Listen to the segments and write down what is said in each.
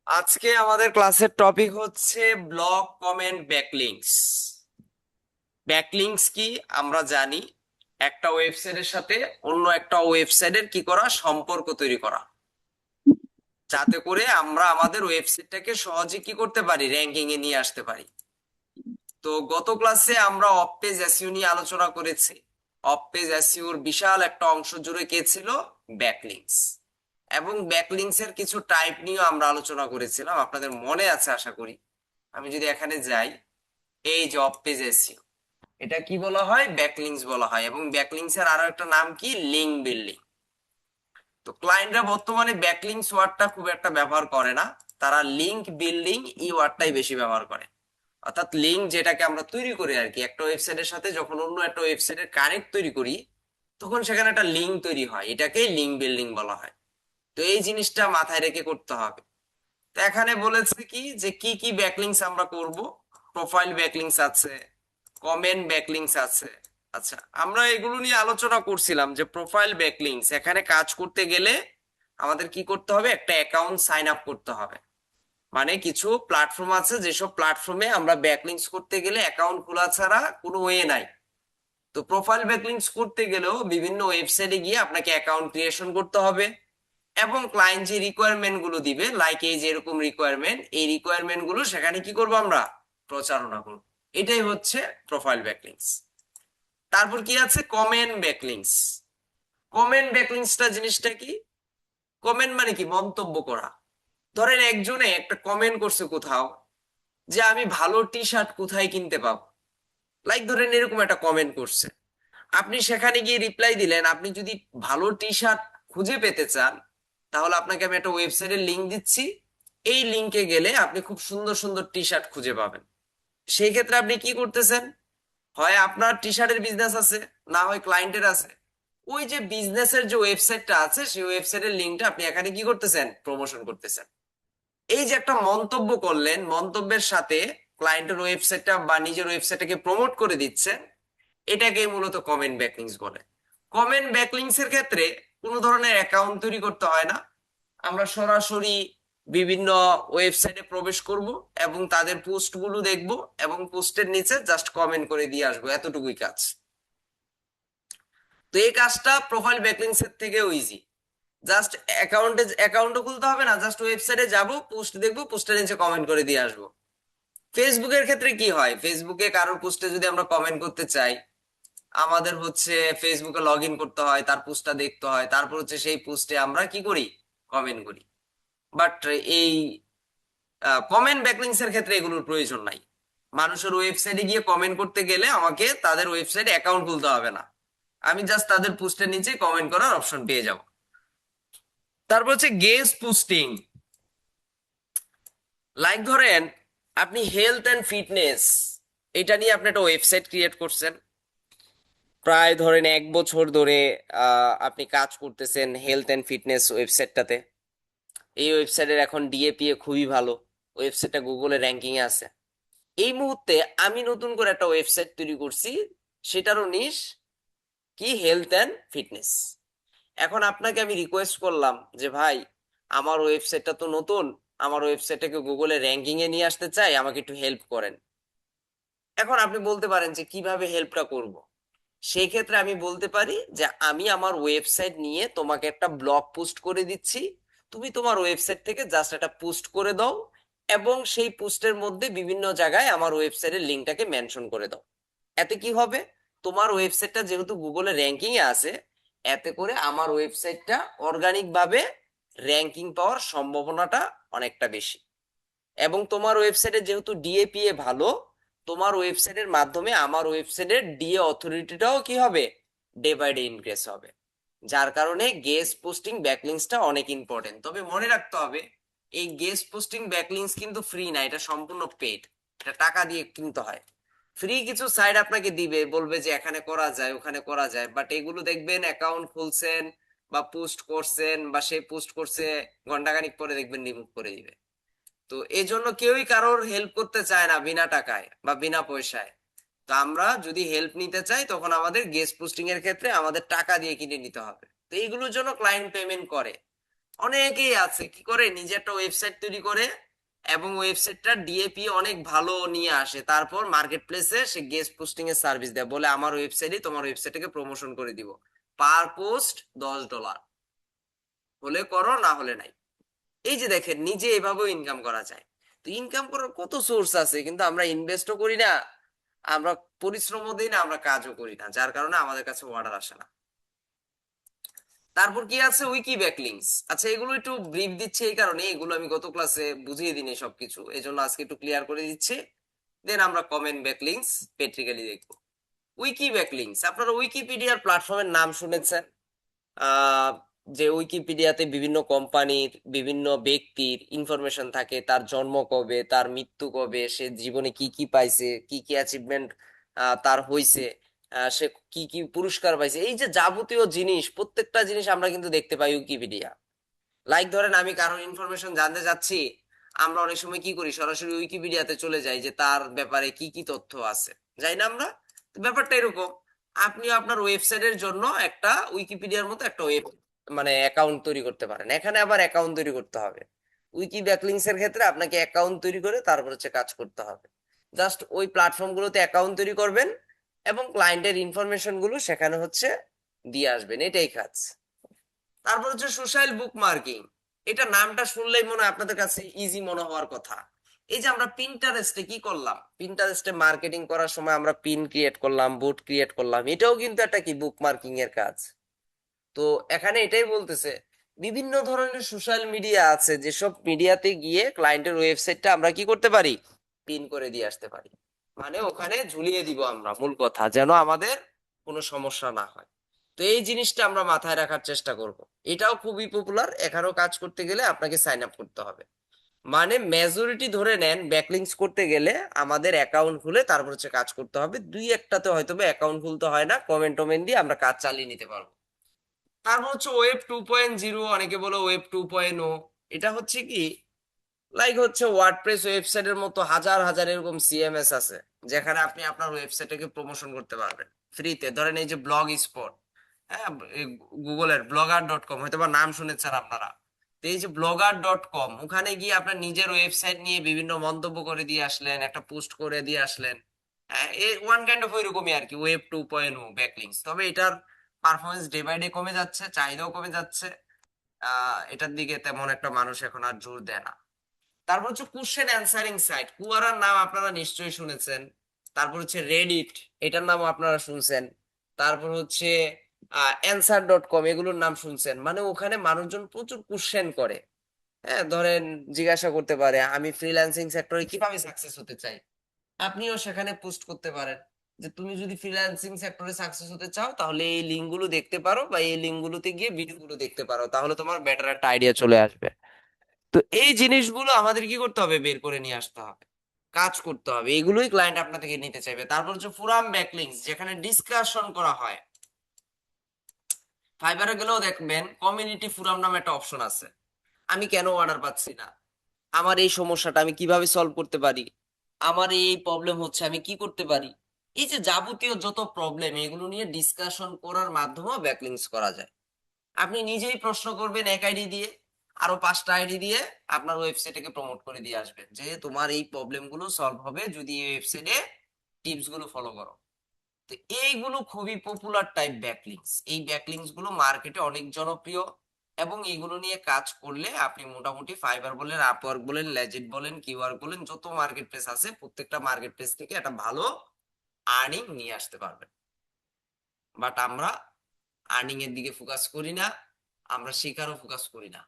আজকে আমাদের ক্লাসের টপিক হচ্ছে ব্লগ কমেন্ট ব্যাকলিংকস। ব্যাকলিংকস কি আমরা জানি, একটা ওয়েবসাইটের সাথে অন্য একটা ওয়েবসাইটের কি করা, সম্পর্ক তৈরি করা, যাতে করে আমরা আমাদের ওয়েবসাইটটাকে সহজে কি করতে পারি, র্যাঙ্কিং এ নিয়ে আসতে পারি। তো গত ক্লাসে আমরা অফ পেজ এসইও নিয়ে আলোচনা করেছি। অফ পেজ এসইওর বিশাল একটা অংশ জুড়ে কে ছিল? ব্যাকলিংকস। এবং ব্যাকলিংকস এর কিছু টাইপ নিয়েও আমরা আলোচনা করেছিলাম, আপনাদের মনে আছে আশা করি। আমি যদি এখানে যাই, এই যে অফ পেজ এসইও, এটা কি বলা হয়? ব্যাকলিংকস বলা হয়। এবং ব্যাকলিংকস এর আরো একটা নাম কি? Link building. তো ক্লায়েন্টরা বর্তমানে ব্যাকলিংকস ওয়ার্ডটা খুব একটা ব্যবহার করে না, তারা লিঙ্ক বিল্ডিং এই ওয়ার্ডটাই বেশি ব্যবহার করে। অর্থাৎ লিঙ্ক যেটাকে আমরা তৈরি করি আর কি, একটা ওয়েবসাইটের সাথে যখন অন্য একটা ওয়েবসাইটের কানেক্ট তৈরি করি, তখন সেখানে একটা লিঙ্ক তৈরি হয়, এটাকেই লিঙ্ক বিল্ডিং বলা হয়। তো এই জিনিসটা মাথায় রেখে করতে হবে। তো এখানে বলেছে কি যে কি কি ব্যাকলিংকস আমরা করব। প্রোফাইল ব্যাকলিংকস আছে, কমেন্ট ব্যাকলিংকস আছে। আচ্ছা, আমরা এগুলো নিয়ে আলোচনা করছিলাম যে প্রোফাইল ব্যাকলিংকস এখানে কাজ করতে গেলে আমাদের কি করতে হবে? একটা অ্যাকাউন্ট সাইন আপ করতে হবে। মানে কিছু প্ল্যাটফর্ম আছে, যেসব প্ল্যাটফর্মে আমরা ব্যাকলিংকস করতে গেলে অ্যাকাউন্ট খোলা ছাড়া কোনো ওয়ে নাই। তো প্রোফাইল ব্যাকলিংকস করতে গেলেও বিভিন্ন ওয়েবসাইটে গিয়ে আপনাকে অ্যাকাউন্ট ক্রিয়েশন করতে হবে। এবং ক্লায়েন্ট যে রিকোয়ারমেন্ট গুলো দিবে, লাইক এই যে এরকম রিকোয়ারমেন্ট, এই রিকোয়ারমেন্ট গুলো সেখানে কি করবো? আমরা প্রচারণা করব। এটাই হচ্ছে প্রোফাইল ব্যাকলিংকস। তারপর কি আছে? Comment backlinks. কমেন্ট ব্যাকলিংকসটা জিনিসটা কি? কমেন্ট মানে কি? মন্তব্য করা। ধরেন একজনে একটা কমেন্ট করছে কোথাও, যে আমি ভালো টি শার্ট কোথায় কিনতে পাবো, লাইক ধরেন এরকম একটা কমেন্ট করছে। আপনি সেখানে গিয়ে রিপ্লাই দিলেন, আপনি যদি ভালো টি শার্ট খুঁজে পেতে চান, তাহলে আপনাকে আমি একটা ওয়েবসাইটের লিংক দিচ্ছি। এই লিংকে গেলে আপনি খুব সুন্দর সুন্দর টি শার্ট খুঁজে পাবেন। সেই ক্ষেত্রে আপনি কি করতেছেন? হয় আপনার টি শার্টের বিজনেস আছে, না হয় ক্লায়েন্টের আছে। ওই যে বিজনেসের যে ওয়েবসাইটটা আছে, সেই ওয়েবসাইটের লিংকটা আপনি এখানে কি করতেছেন? প্রমোশন করতেছেন। এই যে একটা মন্তব্য করলেন, মন্তব্যের সাথে ক্লায়েন্টের ওয়েবসাইটটা বা নিজের ওয়েবসাইটটাকে প্রমোট করে দিচ্ছেন, এটাকে মূলত কমেন্ট ব্যাকলিংকস বলে। কমেন্ট ব্যাকলিংকস এর ক্ষেত্রে কোনো ধরনের অ্যাকাউন্ট তৈরি করতে হয় না। আমরা সরাসরি বিভিন্ন ওয়েবসাইটে প্রবেশ করব এবং তাদের পোস্টগুলো দেখব, এবং পোস্টের নিচে জাস্ট কমেন্ট করে দিয়ে আসবো, এতটুকুই কাজ। তো এই কাজটা প্রোফাইল ব্যাকলিংকস এর থেকেও ইজি। জাস্ট অ্যাকাউন্টও খুলতে হবে না, জাস্ট ওয়েবসাইটে যাব, পোস্ট দেখবো, পোস্টের নিচে কমেন্ট করে দিয়ে আসবো। ফেসবুকের ক্ষেত্রে কি হয়? ফেসবুকে কারোর পোস্টে যদি আমরা কমেন্ট করতে চাই, আমাদের হচ্ছে ফেসবুকে লগ ইন করতে হয়, তার পোস্টটা দেখতে হয়, তারপর হচ্ছে সেই পোস্টে আমরা কি করি? কমেন্ট করি। বাট এই কমেন্ট ব্যাকলিংস এর ক্ষেত্রে এগুলোর প্রয়োজন নাই। মানুষের ওয়েবসাইটে গিয়ে কমেন্ট করতে গেলে আমাকে তাদের ওয়েবসাইটে অ্যাকাউন্ট খুলতে হবে না, আমি জাস্ট তাদের পোস্টের নিচে কমেন্ট করার অপশন পেয়ে যাব। তারপর হচ্ছে গেস্ট পোস্টিং। লাইক ধরেন আপনি হেলথ অ্যান্ড ফিটনেস, এটা নিয়ে আপনি একটা ওয়েবসাইট ক্রিয়েট করছেন। প্রায় ধরেন 1 বছর ধরে আপনি কাজ করতেছেন হেলথ অ্যান্ড ফিটনেস ওয়েবসাইটটাতে। এই ওয়েবসাইটের এখন ডিএপিএ খুবই ভালো, ওয়েবসাইটটা গুগলে র্যাঙ্কিং এ আছে। এই মুহূর্তে আমি নতুন করে একটা ওয়েবসাইট তৈরি করছি, সেটারও নিশ কি? Health and fitness. এখন আপনাকে আমি রিকোয়েস্ট করলাম যে ভাই, আমার ওয়েবসাইটটা তো নতুন, আমার ওয়েবসাইটটাকে গুগলে র্যাঙ্কিং এ নিয়ে আসতে চাই, আমাকে একটু হেল্প করেন। এখন আপনি বলতে পারেন যে কিভাবে হেল্পটা করব। সেই ক্ষেত্রে আমি বলতে পারি যে আমি আমার ওয়েবসাইট নিয়ে তোমাকে একটা ব্লগ পোস্ট করে দিচ্ছি, তুমি তোমার ওয়েবসাইট থেকে জাস্ট একটা পোস্ট করে দাও, এবং সেই পোস্টের মধ্যে বিভিন্ন জায়গায় আমার ওয়েবসাইটের লিঙ্কটাকে মেনশন করে দাও। এতে কি হবে? তোমার ওয়েবসাইটটা যেহেতু গুগলে র্যাঙ্কিং এ আছে, এতে করে আমার ওয়েবসাইটটা অর্গানিক ভাবে র্যাঙ্কিং পাওয়ার সম্ভাবনাটা অনেকটা বেশি। এবং তোমার ওয়েবসাইটে যেহেতু ডিএপিএ ভালো, তোমার ওয়েবসাইটের মাধ্যমে আমার ওয়েবসাইটের ডিএ অথরিটিটাও কি হবে? ডে বাই ডে ইনক্রিজ হবে। যার কারণে গেস্ট পোস্টিং ব্যাকলিংসটা অনেক ইম্পর্টেন্ট। তবে মনে রাখতে হবে, এই গেস্ট পোস্টিং ব্যাকলিংস কিন্তু ফ্রি না, এটা সম্পূর্ণ পেড, এটা টাকা দিয়ে কিনতে হয়। ফ্রি কিছু সাইট আপনাকে দিবে, বলবে যে এখানে করা যায়, ওখানে করা যায়, বাট এগুলো দেখবেন অ্যাকাউন্ট খুলছেন বা পোস্ট করছেন বা সে পোস্ট করছে, ঘন্টাখানিক পরে দেখবেন রিমুভ করে দিবে। তো এই জন্য কেউই কারোর হেল্প করতে চায় না বিনা টাকায় বা বিনা পয়সায়। তো আমরা যদি হেল্প নিতে চাই, তখন আমাদের গেস্ট পোস্টিং এর ক্ষেত্রে আমাদের টাকা দিয়ে কিনে নিতে হবে। তো এইগুলোর জন্য ক্লায়েন্ট পেমেন্ট করে। অনেকেই আছে কি করে, নিজে একটা ওয়েবসাইট তৈরি করে এবং ওয়েবসাইটটা ডিএপি অনেক ভালো নিয়ে আসে, তারপর মার্কেট প্লেসে সে গেস্ট পোস্টিং এর সার্ভিস দেয়, বলে আমার ওয়েবসাইটে তোমার ওয়েবসাইটকে প্রমোশন করে দিব, পার পোস্ট $10, হলে করো না হলে নাই। এই যে দেখেন, নিজে এভাবেও ইনকাম করা যায়। তো ইনকাম করার কত সোর্স আছে, কিন্তু আমরা ইনভেস্টও করি না, আমরা পরিশ্রমও দিই না, আমরা কাজও করি না, যার কারণে আমাদের কাছে অর্ডার আসে না। তারপর কি আছে, উইকি ব্যাকলিংস। আচ্ছা, এগুলো একটু ব্রিফ দিচ্ছি এই কারণে, এগুলো আমি গত ক্লাসে বুঝিয়ে দিইনি সবকিছু, এই জন্য আজকে একটু ক্লিয়ার করে দিচ্ছি। দেন আমরা কমেন্ট ব্যাকলিংস প্র্যাকটিক্যালি দেখবো। উইকি ব্যাকলিংস, আপনারা উইকিপিডিয়ার প্ল্যাটফর্মের নাম শুনেছেন। আহ যে উইকিপিডিয়াতে বিভিন্ন কোম্পানির, বিভিন্ন ব্যক্তির ইনফরমেশন থাকে, তার জন্ম কবে, তার মৃত্যু কবে, সে জীবনে কি কি পাইছে, কি কি অ্যাচিভমেন্ট তার হইছে, সে কি কি পুরস্কার পাইছে, এই যে যাবতীয় জিনিস, প্রত্যেকটা জিনিস আমরা কিন্তু দেখতে পাই উইকিপিডিয়া। লাইক ধরেন আমি কারো ইনফরমেশন জানতে চাচ্ছি, আমরা অনেক সময় কি করি, সরাসরি উইকিপিডিয়াতে চলে যাই যে তার ব্যাপারে কি কি তথ্য আছে, যাই না আমরা? তো ব্যাপারটা এরকম, আপনি আপনার ওয়েবসাইটের জন্য একটা উইকিপিডিয়ার মতো একটা মানে অ্যাকাউন্ট তৈরি করতে পারেন। এখানে আবার অ্যাকাউন্ট তৈরি করতে হবে। উইকি ব্যাকলিংস এর ক্ষেত্রে আপনাকে অ্যাকাউন্ট তৈরি করে তারপর হচ্ছে কাজ করতে হবে। জাস্ট ওই প্ল্যাটফর্ম গুলোতে অ্যাকাউন্ট তৈরি করবেন এবং ক্লায়েন্টের ইনফরমেশন গুলো সেখানে হচ্ছে দিয়ে আসবেন, এটাই কাজ। তারপর হচ্ছে সোশ্যাল বুক মার্কিং। এটা নামটা শুনলেই মনে হয় আপনাদের কাছে ইজি মনে হওয়ার কথা। এই যে আমরা পিন্টারেস্টে কি করলাম, পিন্টারেস্টে মার্কেটিং করার সময় আমরা পিন ক্রিয়েট করলাম, বুট ক্রিয়েট করলাম, এটাও কিন্তু একটা কি বুক মার্কিং এর কাজ। তো এখানে এটাই বলতেছে, বিভিন্ন ধরনের সোশ্যাল মিডিয়া আছে, যেসব মিডিয়াতে গিয়ে ক্লায়েন্টের ওয়েবসাইটটা আমরা কি করতে পারি, পিন করে দিয়ে আসতে পারি, মানে ওখানে ঝুলিয়ে দিব আমরা, মূল কথা যেন আমাদের কোনো সমস্যা না হয়। তো এই জিনিসটা আমরা মাথায় রাখার চেষ্টা করব। এটাও খুবই পপুলার, এখানেও কাজ করতে গেলে আপনাকে সাইন আপ করতে হবে। মানে মেজরিটি ধরে নেন, ব্যাকলিংস করতে গেলে আমাদের অ্যাকাউন্ট খুলে তারপর হচ্ছে কাজ করতে হবে, দুই একটাতে হয়তো অ্যাকাউন্ট খুলতে হয় না, কমেন্ট টমেন্ট দিয়ে আমরা কাজ চালিয়ে নিতে পারবো। তারপর হচ্ছে ওয়েব 2.0, অনেকে বলে ওয়েব 2.0। এটা হচ্ছে কি, লাইক হচ্ছে ওয়ার্ডপ্রেস ওয়েবসাইটের মতো হাজার হাজার এরকম সিএমএস আছে, যেখানে আপনি আপনার ওয়েবসাইটকে প্রমোশন করতে পারবেন ফ্রিতে। ধরেন এই যে ব্লগ স্পট, হ্যাঁ, গুগলের blogger.com হয়তো বা নাম শুনেছেন আপনারা। তো এই যে blogger.com, ওখানে গিয়ে আপনার নিজের ওয়েবসাইট নিয়ে বিভিন্ন মন্তব্য করে দিয়ে আসলেন, একটা পোস্ট করে দিয়ে আসলেন। হ্যাঁ, এই ওয়ান কাইন্ড অফ ওইরকমই আর কি, ওয়েব 2.0 ব্যাকলিংস। তবে এটার পারফরমেন্স ডে বাই ডে কমে যাচ্ছে, চাহিদাও কমে যাচ্ছে। এটার দিকে তেমন একটা মানুষ এখন আর জোর দেয় না। তারপর হচ্ছে কোশ্চেন অ্যান্সারিং সাইট, কুয়ারার নাম আপনারা নিশ্চয়ই শুনেছেন। তারপর হচ্ছে রেডিট, এটার নামও আপনারা শুনছেন। তারপর হচ্ছে অ্যান্সার.কম, এগুলোর নাম শুনছেন। মানে ওখানে মানুষজন প্রচুর কোশ্চেন করে। হ্যাঁ, ধরেন জিজ্ঞাসা করতে পারে আমি ফ্রিল্যান্সিং সেক্টরে কিভাবে সাকসেস হতে চাই, আপনিও সেখানে পোস্ট করতে পারেন যে তুমি যদি ফ্রিল্যান্সিং সেক্টরে সাকসেস হতে চাও তাহলে এই লিঙ্ক গুলো দেখতে পারো, বা এই লিঙ্ক গুলোতে গিয়ে ভিডিও গুলো দেখতে পারো, তাহলে তোমার বেটার একটা আইডিয়া চলে আসবে। তো এই জিনিসগুলো আমাদের কি করতে হবে, বের করে নিয়ে আসতে হবে, কাজ করতে হবে, এগুলোই ক্লায়েন্ট আপনার থেকে নিতে চাইবে। তারপর হচ্ছে ফোরাম ব্যাকলিংস, যেখানে ডিসকাশন করা হয়। ফাইবারে গেলেও দেখবেন কমিউনিটি ফোরাম নামে একটা অপশন আছে। আমি কেন অর্ডার পাচ্ছি না, আমার এই সমস্যাটা আমি কিভাবে সলভ করতে পারি, আমার এই প্রবলেম হচ্ছে আমি কি করতে পারি, এই যে যাবতীয় যত প্রবলেম, এগুলো নিয়ে ডিসকাশন করার মাধ্যমে ব্যাকলিংস করা যায়। আপনি নিজেই প্রশ্ন করবেন এক আইডি দিয়ে, আরো 5টা আইডি দিয়ে আপনার ওয়েবসাইটকে প্রমোট করে দিয়ে আসবেন যে তোমার এই প্রবলেম গুলো সলভ হবে যদি এই ওয়েবসাইটে টিপস গুলো ফলো করো। তো এইগুলো খুবই পপুলার টাইপ ব্যাকলিংস, এই ব্যাকলিংস গুলো মার্কেটে অনেক জনপ্রিয়। এবং এগুলো নিয়ে কাজ করলে আপনি মোটামুটি ফাইবার বলেন, আপওয়ার্ক বলেন, লেজিট বলেন, কিওয়ার্ক বলেন, যত মার্কেট প্লেস আছে প্রত্যেকটা মার্কেট প্লেস থেকে একটা ভালো আর্নিং নিয়ে আসতে পারবেন। বাট আমরা আর্নিং এর দিকে ফোকাস করি না, আমরা শেখারও ফোকাস করি না।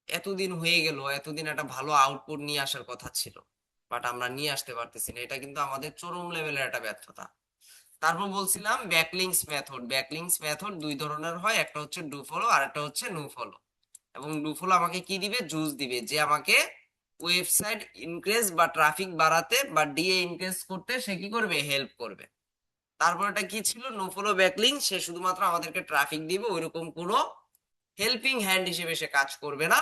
এতদিন হয়ে গেল, এতদিন একটা ভালো আউটপুট নিয়ে আসার কথা ছিল, বাট আমরা নিয়ে আসতে পারতেছি না, এটা কিন্তু আমাদের চরম লেভেলের একটা ব্যর্থতা। তারপর বলছিলাম ব্যাকলিংস মেথড, ব্যাকলিংস মেথড দুই ধরনের হয়, একটা হচ্ছে ডু ফলো আর একটা হচ্ছে নো ফলো। এবং ডু ফলো আমাকে কি দিবে, জুস দিবে, যে আমাকে ওয়েবসাইট ইনক্রিজ বা ট্রাফিক বাড়াতে বা ডিএ ইনক্রিজ করতে সে কি করবে, হেল্প করবে। তারপর এটা কি ছিল, নো ফলো ব্যাকলিং, সে শুধুমাত্র আমাদেরকে ট্রাফিক দিবে, ওইরকম কোনো হেল্পিং হ্যান্ড হিসেবে সে কাজ করবে না।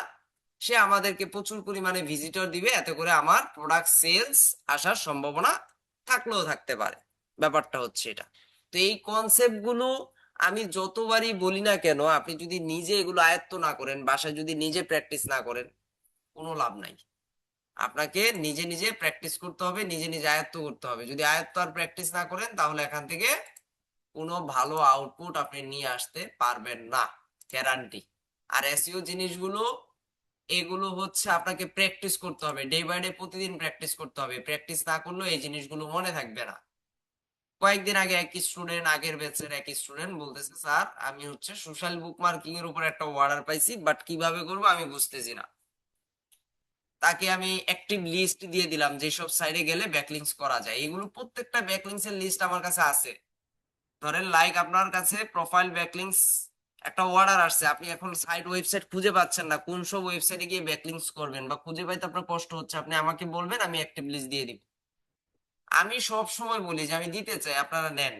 সে আমাদেরকে প্রচুর পরিমাণে ভিজিটর দিবে, এতে করে আমার প্রোডাক্ট সেলস আসার সম্ভাবনা থাকলেও থাকতে পারে। ব্যাপারটা হচ্ছে এটা। তো এই কনসেপ্ট গুলো আমি যতবারই বলি না কেন, আপনি যদি নিজে এগুলো আয়ত্ত না করেন, বাসায় যদি নিজে প্র্যাকটিস না করেন, কোনো লাভ নাই। আপনাকে নিজে নিজে প্র্যাকটিস করতে হবে, নিজে নিজে আয়ত্ত করতে হবে। যদি আয়ত্ত আর প্র্যাকটিস না করেন, তাহলে এখান থেকে কোনো ভালো আউটপুট আপনি নিয়ে আসতে পারবেন না, গ্যারান্টি। আর এসইও জিনিসগুলো, এগুলো হচ্ছে আপনাকে প্র্যাকটিস করতে হবে, ডে বাই ডে প্রতিদিন প্র্যাকটিস করতে হবে। প্র্যাকটিস না করলেও এই জিনিসগুলো মনে থাকবে না। কয়েকদিন আগে এক স্টুডেন্ট, আগের ব্যাচের এক স্টুডেন্ট বলতেছে, স্যার আমি হচ্ছে সোশ্যাল বুকমার্কিং এর উপর একটা অর্ডার পাইছি, বাট কিভাবে করব আমি বুঝতেছি না। তাকে আমি অ্যাক্টিভ লিস্ট দিয়ে দিলাম যেসব সাইডে গেলে ব্যাকলিংস করা যায়। এগুলো প্রত্যেকটা ব্যাকলিংস এর লিস্ট আমার কাছে আছে। ধরেন লাইক আপনার কাছে প্রোফাইল ব্যাকলিংস একটা অর্ডার আসছে, আপনি এখন সাইট ওয়েবসাইট খুঁজে পাচ্ছেন না, কোন সব ওয়েবসাইটে গিয়ে ব্যাকলিংস করবেন বা খুঁজে পাইতে আপনার কষ্ট হচ্ছে, আপনি আমাকে বলবেন, আমি অ্যাক্টিভ লিস্ট দিয়ে দিব। আমি সব সময় বলি যে আমি দিতে চাই, আপনারা নেন,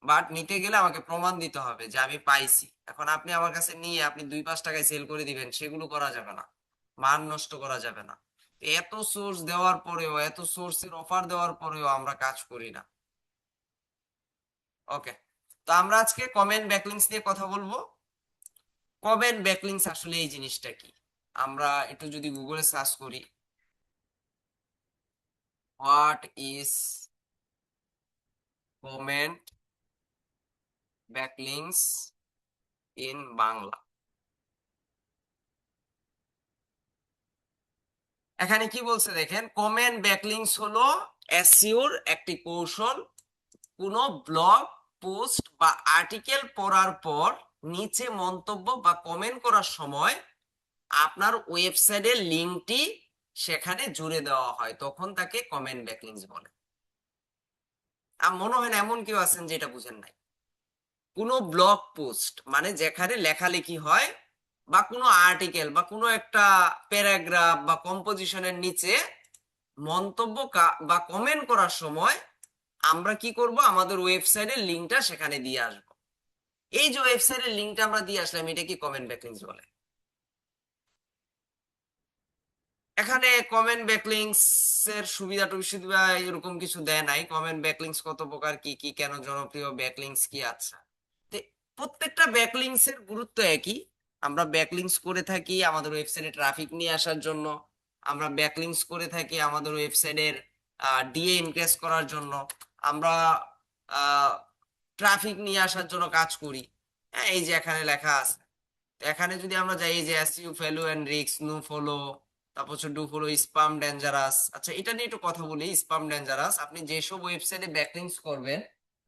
বাট নিতে গেলে আমাকে প্রমাণ দিতে হবে যে আমি পাইছি। এখন আপনি আমার কাছে নিয়ে আপনি 2-5 টাকায় সেল করে দিবেন, সেগুলো করা যাবে না, মান নষ্ট করা যাবে না। এত সোর্স দেওয়ার পরেও, এত সোর্সের অফার দেওয়ার পরেও আমরা কাজ করি না। ওকে, তো আমরা আজকে কমেন্ট ব্যাকলিংস নিয়ে কথা বলবো। কমেন্ট ব্যাকলিংস আসলে এই জিনিসটা কি, আমরা একটু যদি গুগলে সার্চ করি, what is comment backlinks in Bangla, এখানে কি বলছে দেখেন, কমেন্ট ব্যাকলিংস হলো এসইওর একটি কৌশল। কোনো ব্লগ পোস্ট বা আর্টিকেল পড়ার পর নিচে মন্তব্য বা কমেন্ট করার সময় আপনার ওয়েবসাইটের লিঙ্কটি সেখানে জুড়ে দেওয়া হয়, তখন তাকে কমেন্ট ব্যাকলিংস বলে। আমার মনে হয় না এমন কেউ আছেন যেটা বুঝেন নাই। কোনো ব্লগ পোস্ট মানে যেখানে লেখালেখি হয়, বা কোনো আর্টিকেল বা কোনো একটা প্যারাগ্রাফ বা কম্পোজিশনের নিচে মন্তব্য বা কমেন্ট করার সময় আমরা কি করব, আমাদের ওয়েবসাইটের লিংকটা সেখানে দিয়ে আসবো। এই যে ওয়েবসাইটের লিংকটা আমরা দিয়ে আসলাম, এটা কি কমেন্ট ব্যাকলিংস বলে। এখানে কমেন্ট ব্যাকলিংস এর সুবিধা টুবিধা এরকম কিছু দেয় নাই, কমেন্ট ব্যাকলিংস কত প্রকার, কি কি, কেন জনপ্রিয়, ব্যাকলিংস কি। আচ্ছা, তো প্রত্যেকটা ব্যাকলিংস এর গুরুত্ব একই। আমরা ব্যাকলিংস করে থাকি আমাদের ওয়েবসাইটে ট্রাফিক নিয়ে আসার জন্য, আমরা ব্যাকলিংস করে থাকি আমাদের ওয়েবসাইটের ডিএ ইনক্রিজ করার জন্য, আমরা ট্রাফিক নিয়ে আসার জন্য কাজ করি। হ্যাঁ, এই যে এখানে লেখা আছে, এখানে যদি আমরা যাই, এই যে SEO value and risk, no follow, তারপর হচ্ছে ডু ফলো, স্পাম ডেঞ্জারাস। আচ্ছা, এটা নিয়ে একটু কথা বলি। স্পাম ডেঞ্জারাস, আপনি যেসব ওয়েবসাইটে ব্যাকলিংস করবেন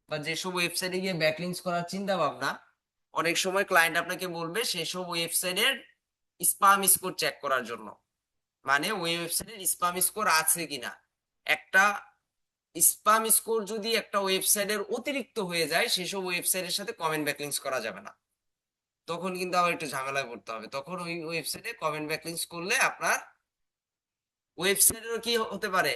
বা যেসব ওয়েবসাইটে গিয়ে ব্যাকলিংস করার চিন্তা ভাবনা, অনেক সময় ক্লায়েন্ট আপনাকে বলবে সেসব ওয়েবসাইটের স্পাম স্কোর চেক করার জন্য, মানে ওই ওয়েবসাইটের স্পাম স্কোর আছে কিনা। একটা স্পাম স্কোর যদি একটা ওয়েবসাইটের অতিরিক্ত হয়ে যায়, সেসব ওয়েবসাইটের সাথে কমেন্ট ব্যাকলিংস করা যাবে না, তখন কিন্তু আবার একটু ঝামেলায় পড়তে হবে। তখন ওই ওয়েবসাইটে কমেন্ট ব্যাকলিংস করলে আপনার ওয়েবসাইটেরও কি হতে পারে,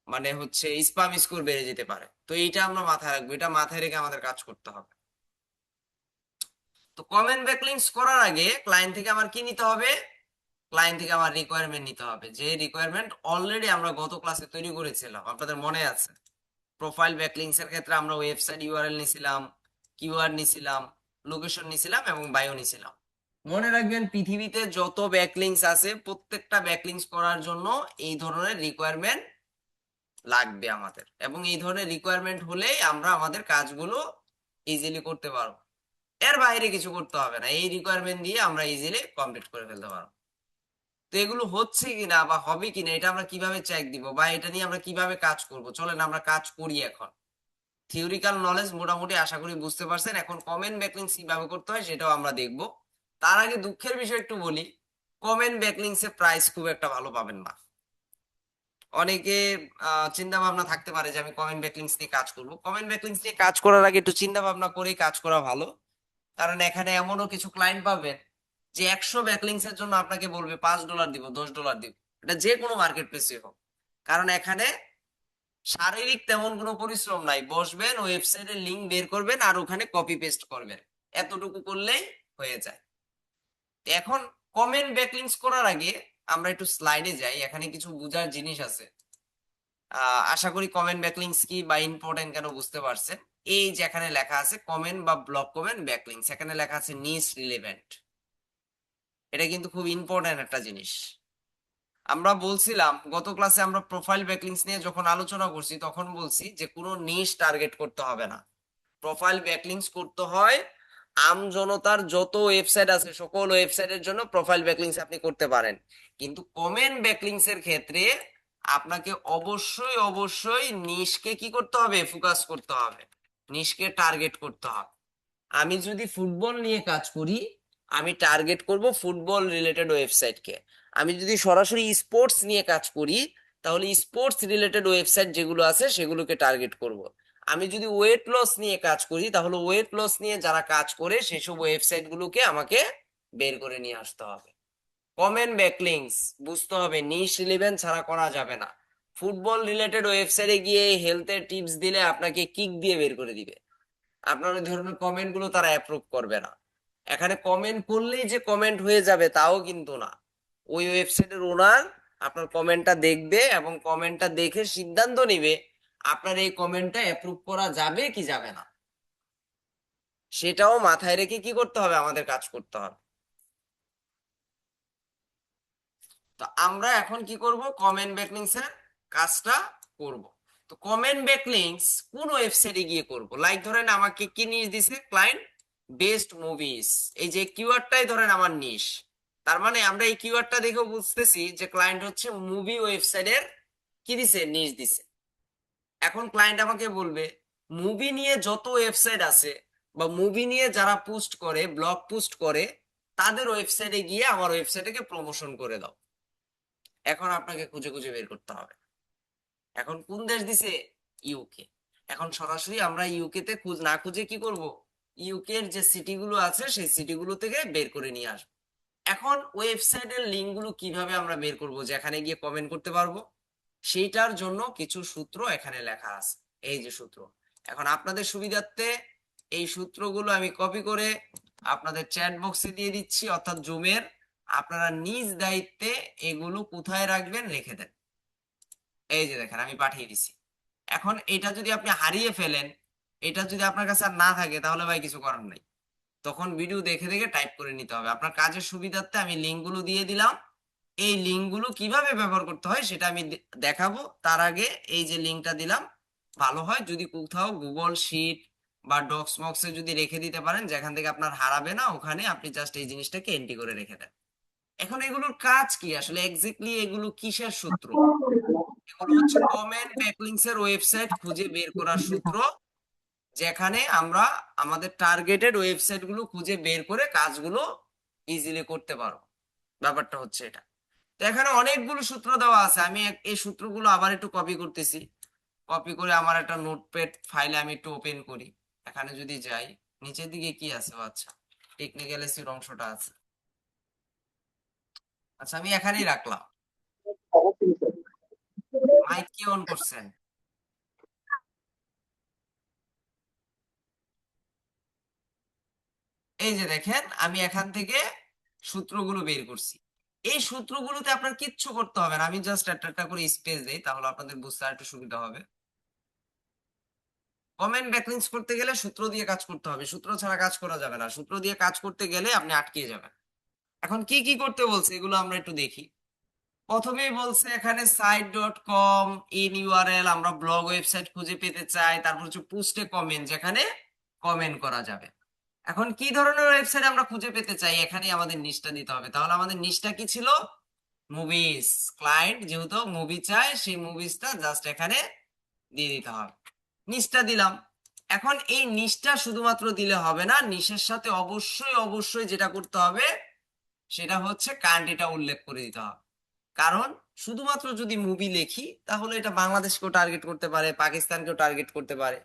মানে হচ্ছে স্পাম স্কোর বেড়ে যেতে পারে। তো এইটা আমরা মাথায় রাখবো, এটা মাথায় রেখে আমাদের কাজ করতে হবে। তো কমেন্ট ব্যাকলিংস করার আগে ক্লায়েন্ট থেকে আমার কি নিতে হবে, ক্লায়েন্ট থেকে আমার রিকোয়ারমেন্ট নিতে হবে, যে রিকোয়ারমেন্ট অলরেডি আমরা গত ক্লাসে তৈরি করেছিলাম, আপনাদের মনে আছে। প্রোফাইল ব্যাকলিংস এর ক্ষেত্রে আমরা ওয়েবসাইট ইউআরএল নিছিলাম, কিওয়ার্ড নিছিলাম, লোকেশন নিছিলাম এবং বায়ো নিছিলাম। মনে রাখবেন, পৃথিবীতে যত ব্যাকলিংস আছে প্রত্যেকটা ব্যাকলিংস করার জন্য এই ধরনের রিকোয়ারমেন্ট লাগবে আমাদের, এবং এই ধরনের রিকোয়ারমেন্ট হলেই আমরা আমাদের কাজগুলো ইজিলি করতে পারবো। এর বাইরে কিছু করতে হবে না, এই রিকোয়ারমেন্ট দিয়ে আমরা ইজিলি কমপ্লিট করে ফেলতে পারবো। তো এগুলো হচ্ছে কিনা বা হবে কিনা, এটা আমরা কিভাবে চেক দিব বা এটা নিয়ে আমরা কিভাবে কাজ করব, চলেন আমরা কাজ করি এখন। থিওরিক্যাল নলেজ মোটামুটি আশা করি বুঝতে পারছেন, এখন কমেন্ট ব্যাকলিংস কিভাবে করতে হয় সেটাও আমরা দেখব। তার আগে দুঃখের বিষয় একটু বলি, কমেন্ট ব্যাকলিংস এর প্রাইস খুব একটা ভালো পাবেন না। অনেকে চিন্তা ভাবনা থাকতে পারে যে আমি কমেন্ট ব্যাকলিংস নিয়ে কাজ করব, কমেন্ট ব্যাকলিংস নিয়ে কাজ করার আগে একটু চিন্তা ভাবনা করেই কাজ করা ভালো। কারণ এখানে এমনও কিছু ক্লায়েন্ট পাবেন যে 100 ব্যাকলিংস এর জন্য আপনাকে বলবে $5 দিব, $10 দিব, এটা যে কোনো মার্কেট প্লেসে হোক। কারণ এখানে শারীরিক তেমন কোনো পরিশ্রম নাই, বসবেন ওয়েবসাইটের লিংক বের করবেন আর ওখানে কপি পেস্ট করবেন, এতটুকু করলেই হয়ে যায়। এখন কমেন্ট ব্যাকলিংস করার আগে আমরা একটু স্লাইডে যাই, এখানে কিছু বোঝার জিনিস আছে। আশা করি কমেন্ট ব্যাকলিংস কি বা ইম্পর্টেন্ট কেন বুঝতে পারছেন। এই যে এখানে লেখা আছে কমেন্ট বা ব্লক কমেন্ট ব্যাকলিংস, এখানে লেখা আছে নিচ রিলেভেন্ট। এটা কিন্তু খুব ইম্পর্টেন্ট একটা জিনিস। আমরা বলছিলাম গত ক্লাসে আমরা প্রোফাইল ব্যাকলিংস নিয়ে যখন আলোচনা করছি তখন বলছি যে কোনো নিশ টার্গেট করতে হবে না, প্রোফাইল ব্যাকলিংস করতে হয় আম জনতার যত ওয়েবসাইট আছে সকল ওয়েবসাইটের জন্য প্রোফাইল ব্যাকলিংস আপনি করতে পারেন। কিন্তু কমেন্ট ব্যাকলিংস এর ক্ষেত্রে আপনাকে অবশ্যই অবশ্যই নিশকে কি করতে হবে, ফোকাস করতে হবে, নিশকে টার্গেট করতে হবে। আমি যদি ফুটবল নিয়ে কাজ করি আমি টার্গেট করব ফুটবল রিলেটেড ওয়েবসাইটকে। আমি যদি সরাসরি স্পোর্টস নিয়ে কাজ করি তাহলে স্পোর্টস রিলেটেড ওয়েবসাইট যেগুলো আছে সেগুলোকে টার্গেট করব। আমি যদি ওয়েট লস নিয়ে কাজ করি তাহলে ওয়েট লস নিয়ে যারা কাজ করে সেসব ওয়েবসাইট গুলোকে আমাকে বের করে নিয়ে আসতে হবে। কমেন্ট ব্যাকলিংস বুঝতে হবে, নিশ রিলেভেন্ট ছাড়া করা যাবে না। ফুটবল রিলেটেড ওয়েবসাইটে গিয়ে হেলথের টিপস দিলে আপনাকে কিক দিয়ে বের করে দিবে, আপনার ওই ধরনের কমেন্ট গুলো তারা অ্যাপ্রুভ করবে না। এখানে কমেন্ট করলেই যে কমেন্ট হয়ে যাবে তাও কিন্তু না, ওই ওয়েবসাইটের ওনার আপনার কমেন্টটা দেখবে এবং কমেন্টটা দেখে সিদ্ধান্ত নিবে আপনার এই কমেন্টটা অ্যাপ্রুভ করা যাবে কি যাবে না। সেটাও মাথায় রেখে কি করতে হবে, আমাদের কাজ করতে হবে। তো আমরা এখন কি করব, কমেন্ট ব্যাকলিংস এর কাজটা করব। তো কমেন্ট ব্যাকলিংস কোন ওয়েবসাইটে গিয়ে করব, লাইক ধরেন আমাকে কি নিশ দিছে ক্লায়েন্ট, বেস্ট মুভিজ, এই যে কিওয়ার্ডটাই ধরেন আমার নিশ। তার মানে আমরা এই কিওয়ার্ডটা দেখে বুঝতেছি যে ক্লায়েন্ট হচ্ছে মুভি ওয়েবসাইটের কি দিছে, নিশ দিছে। এখন ক্লায়েন্ট আমাকে বলবে মুভি নিয়ে যত ওয়েবসাইট আছে বা মুভি নিয়ে যারা পোস্ট করে, ব্লগ পোস্ট করে, তাদের ওয়েবসাইটে গিয়ে আমার ওয়েবসাইটকে প্রমোশন করে দাও। এখন আপনাকে খুঁজে খুঁজে বের করতে হবে। এখন কোন দেশ দিছে, ইউকে। এখন সরাসরি আমরা ইউকে তে খুঁজ না খুঁজে কি করব, ইউকে এর যে সিটি গুলো আছে সেই সিটি গুলো থেকে বের করে নিয়ে আসবো। এখন ওয়েবসাইটের লিঙ্ক গুলো কিভাবে আমরা বের করব যেখানে গিয়ে কমেন্ট করতে পারবো, সেইটার জন্য কিছু সূত্র এখানে লেখা আছে, এই যে সূত্র। এখন আপনাদের সুবিধার্থে এই সূত্রগুলো আমি কপি করে আপনাদের চ্যাট বক্সে দিয়ে দিচ্ছি, অর্থাৎ জুমের। আপনারা নিজ দায়িত্বে এগুলো কোথায় রাখবেন রেখে দেন। এই যে দেখেন আমি পাঠিয়ে দিছি। এখন এটা যদি আপনি হারিয়ে ফেলেন, এটা যদি আপনার কাছে আর না থাকে তাহলে ভাই কিছু করার নাই, তখন ভিডিও দেখে দেখে টাইপ করে নিতে হবে। আপনার কাজের সুবিধার্থে আমি লিঙ্কগুলো দিয়ে দিলাম, এই লিঙ্কগুলো কিভাবে ব্যবহার করতে হয় সেটা আমি দেখাবো। তার আগে এই যে লিঙ্কটা দিলাম, ভালো হয় যদি কোথাও গুগল শিট বা ডক্স মক্সে যদি রেখে দিতে পারেন যেখান থেকে আপনার হারাবে না, ওখানে আপনি জাস্ট এই জিনিসটাকে এন্ট্রি করে রেখে দেন। এখন এগুলোর কাজ কি আসলে, এক্স্যাক্টলি এগুলো কিসের সূত্র, এগুলো হচ্ছে কমেন্ট ব্যাকলিংস এর ওয়েবসাইট খুঁজে বের করার সূত্র, যেখানে আমরা আমাদের টার্গেটেড ওয়েবসাইট গুলো খুঁজে বের করে কাজগুলো ইজিলি করতে পারবো। ব্যাপারটা হচ্ছে এটা। তো এখানে অনেকগুলো সূত্র দেওয়া আছে, আমি এই সূত্রগুলো আবার একটু কপি করতেছি। কপি করে আমার একটা নোটপ্যাড ফাইলে আমি একটু ওপেন করি। এখানে যদি যাই নিচের দিকে কি আছে, আচ্ছা টেকনিক্যাল এসির অংশটা আছে। আচ্ছা আমি এখানেই রাখলাম। মাইক কি অন করছেন? এই যে দেখেন আমি এখান থেকে সূত্রগুলো বের করছি। এই সূত্রগুলোতে আপনার কিচ্ছু করতে হবে না, আমি জাস্ট একটা একটা করে স্পেস দেই তাহলে আপনাদের বুঝতে আর একটু সুবিধা হবে। কমেন্ট ব্যাকলিংস করতে গেলে সূত্র দিয়ে কাজ করতে হবে, সূত্র ছাড়া কাজ করা যাবে না, সূত্র দিয়ে কাজ করতে গেলে আপনি আটকে যাবেন। এখন কি কি করতে বলছে এগুলো আমরা একটু দেখি। প্রথমেই বলছে এখানে site.com ইন ইউআরএল, আমরা ব্লগ ওয়েবসাইট খুঁজে পেতে চাই, তারপর হচ্ছে পোস্টে কমেন্ট যেখানে কমেন্ট করা যাবে। এখন কি ধরনের ওয়েবসাইট আমরা খুঁজে পেতে চাই, এখানে আমাদের নিশটা দিতে হবে। তাহলে আমাদের নিশটা কি ছিল, মুভিজ। ক্লায়েন্ট যেহেতু মুভি চায় সেই মুভিজটা জাস্ট এখানে দিয়ে দিতে হবে, নিশটা দিলাম। এখন এই নিশটা শুধুমাত্র দিলে হবে না, নিশের সাথে অবশ্যই অবশ্যই যেটা করতে হবে সেটা হচ্ছে কান্ট্রিটা উল্লেখ করে দিতে হবে। কারণ শুধুমাত্র যদি মুভি লিখি তাহলে এটা বাংলাদেশকেও টার্গেট করতে পারে, পাকিস্তানকেও টার্গেট করতে পারে।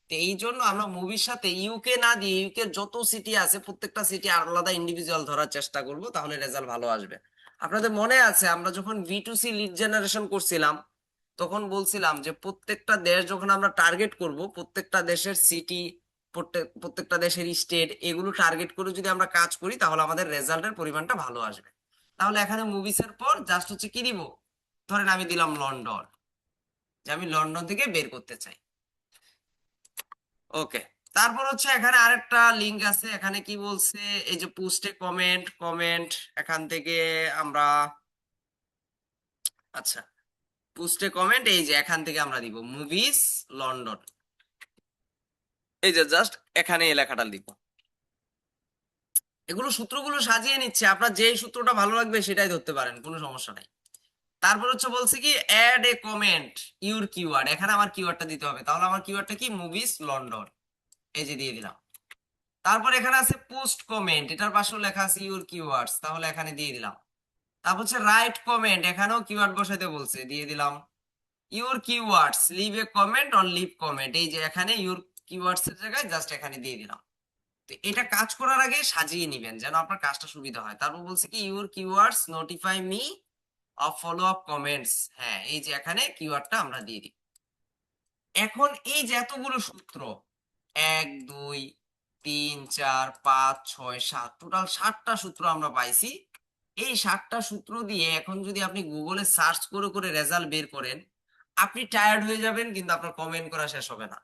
তো এই জন্য আমরা মুভির সাথে ইউকে না দিয়ে ইউকে যত সিটি আছে প্রত্যেকটা সিটি আলাদা ইন্ডিভিজুয়াল ধরার চেষ্টা করব, তাহলে রেজাল্ট ভালো আসবে। আপনাদের মনে আছে আমরা যখন V2C লিড জেনারেশন করছিলাম তখন বলছিলাম যে প্রত্যেকটা দেশ যখন আমরা টার্গেট করব, প্রত্যেকটা দেশের সিটি, প্রত্যেকটা দেশের স্টেট, এগুলো টার্গেট করে যদি আমরা কাজ করি তাহলে আমাদের রেজাল্টের পরিমাণটা ভালো আসবে। তাহলে এখানে মুভিসের পর জাস্ট হচ্ছে কি দিব, ধরেন আমি দিলাম লন্ডন, যে আমি লন্ডন থেকে বের করতে চাই। ওকে, তারপর হচ্ছে এখানে আরেকটা লিংক আছে, এখানে কি বলছে, এই যে পোস্টে কমেন্ট কমেন্ট, এখান থেকে আমরা, আচ্ছা, পোস্টে কমেন্ট, এই যে এখান থেকে আমরা দিব মুভিস লন্ডন, এই যে জাস্ট এখানে এই লেখাটা দিব। এগুলো সূত্রগুলো সাজিয়ে নিচ্ছে, আপনার যে সূত্রটা ভালো লাগবে সেটাই ধরতে পারেন, কোনো সমস্যা নাই। তারপর হচ্ছে বলছে কি add a comment your keyword, এখানে আমার কিওয়ার্ডটা দিতে হবে, তাহলে আমার কিওয়ার্ডটা কি মুভিস লন্ডন, এই যে দিয়ে দিলাম। তারপর এখানে আছে পোস্ট কমেন্ট, এটার পাশেও লেখা আছে ইউর কিওয়ার্ডস, তাহলে এখানে দিয়ে দিলাম। তারপর হচ্ছে রাইট কমেন্ট, এখানেও কিওয়ার্ড বসাইতে বলছে, দিয়ে দিলাম। Your keywords leave a comment on leave comment, এই যে এখানে ইউর কিওয়ার্ডস এর জায়গায় জাস্ট এখানে দিয়ে দিলাম। তো এটা কাজ করার আগে সাজিয়ে নিবেন যেন আপনার কাজটা সুবিধা হয়। তারপর বলছে কি your keywords notify me of follow up comments, হ্যাঁ এই যে এখানে কিওয়ার্ডটা আমরা দিয়ে দিই। এখন এই যে এতগুলো সূত্র, 1 2 3 4 5 6 7, টোটাল 7টা সূত্র আমরা পাইছি। এই 7টা সূত্র দিয়ে এখন যদি আপনি গুগলে সার্চ করে করে রেজাল্ট বের করেন, আপনি টায়ার্ড হয়ে যাবেন, কিন্তু আপনার কমেন্ট করা শেষ হবে না।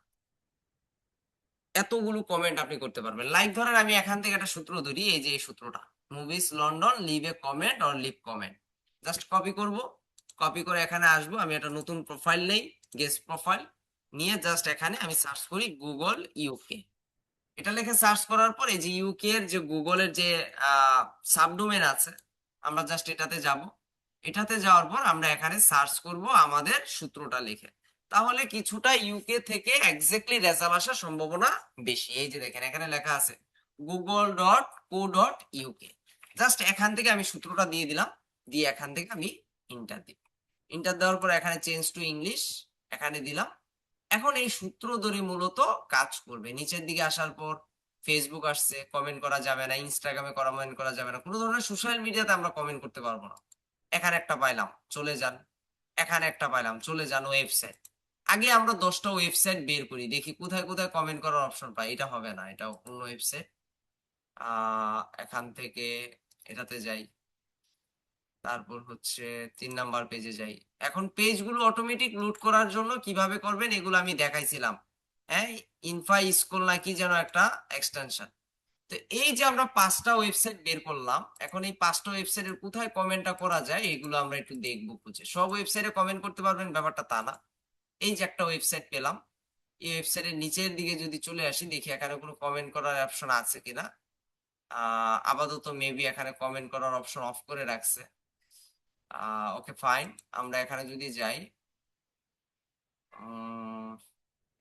এতগুলো কমেন্ট আপনি করতে পারবেন। লাইক ধরেন আমি এখান থেকে একটা সূত্র ধরি, এই যে এই সূত্রটা, movies London leave a comment or leave comment, just copy করব, কপি করে এখানে আসবো, আমি একটা নতুন প্রোফাইল নেই, গেস্ট প্রোফাইল নিয়ে জাস্ট এখানে আমি সার্চ করি গুগল ইউকে, এটা লিখে সার্চ করার পর এই যে ইউকে এর যে গুগলের যে সাবডোমেন আছে, আমরা জাস্ট এটাতে যাব। এটাতে যাওয়ার পর আমরা এখানে সার্চ করব আমাদের সূত্রটা লিখে, তাহলে কিছুটা ইউকে থেকে এক্স্যাক্টলি রেজাল্ট আসার সম্ভাবনা বেশি। এই যে দেখেন এখানে লেখা আছে google.co.uk, জাস্ট এখান থেকে আমি সূত্রটা দিয়ে দিলাম, দিয়ে এখান থেকে আমি ইন্টার দিই। ইন্টার দেওয়ার পর এখানে চেঞ্জ টু ইংলিশ এখানে দিলাম। এখন এই সূত্র ধরে মূলত কাজ করবে। নিচের দিকে আসার পর ফেসবুক আসছে, কমেন্ট করা যাবে না, ইনস্টাগ্রামে কমেন্ট করা যাবে না, কোনো ধরনের সোশ্যাল মিডিয়াতে আমরা কমেন্ট করতে পারবো না। এখানে একটা পাইলাম, চলে যান, এখানে একটা পাইলাম, চলে যান ওয়েবসাইট। আগে আমরা 10টা ওয়েবসাইট বের করি, দেখি কোথায় কোথায় কমেন্ট করার অপশন পাই, এটা হবে না, এটা অন্য ওয়েবসাইট। এখান থেকে এটাতে যাই, তারপর হচ্ছে 3 নাম্বার পেজে যাই। এখন পেজগুলো অটোমেটিক লোড করার জন্য কিভাবে করবেন এগুলো আমি দেখাইছিলাম, হ্যাঁ, ইনফা স্কুল নাকি যেন একটা এক্সটেনশন। তো এই যে আমরা 5টা ওয়েবসাইট বের করলাম, এখন এই 5টা ওয়েবসাইটের কোথায় কমেন্টটা করা যায় এগুলো আমরা একটু দেখবো খুঁজে। সব ওয়েবসাইটে কমেন্ট করতে পারবেন ব্যাপারটা তা না। এই যে একটা ওয়েবসাইট পেলাম, এই ওয়েবসাইটের নিচের দিকে যদি চলে আসি, দেখি এখানে কোনো কমেন্ট করার অপশন আছে কিনা। আপাতত মেবি এখানে কমেন্ট করার অপশন অফ করে রাখছে। ওকে ফাইন, আমরা এখানে যদি যাই,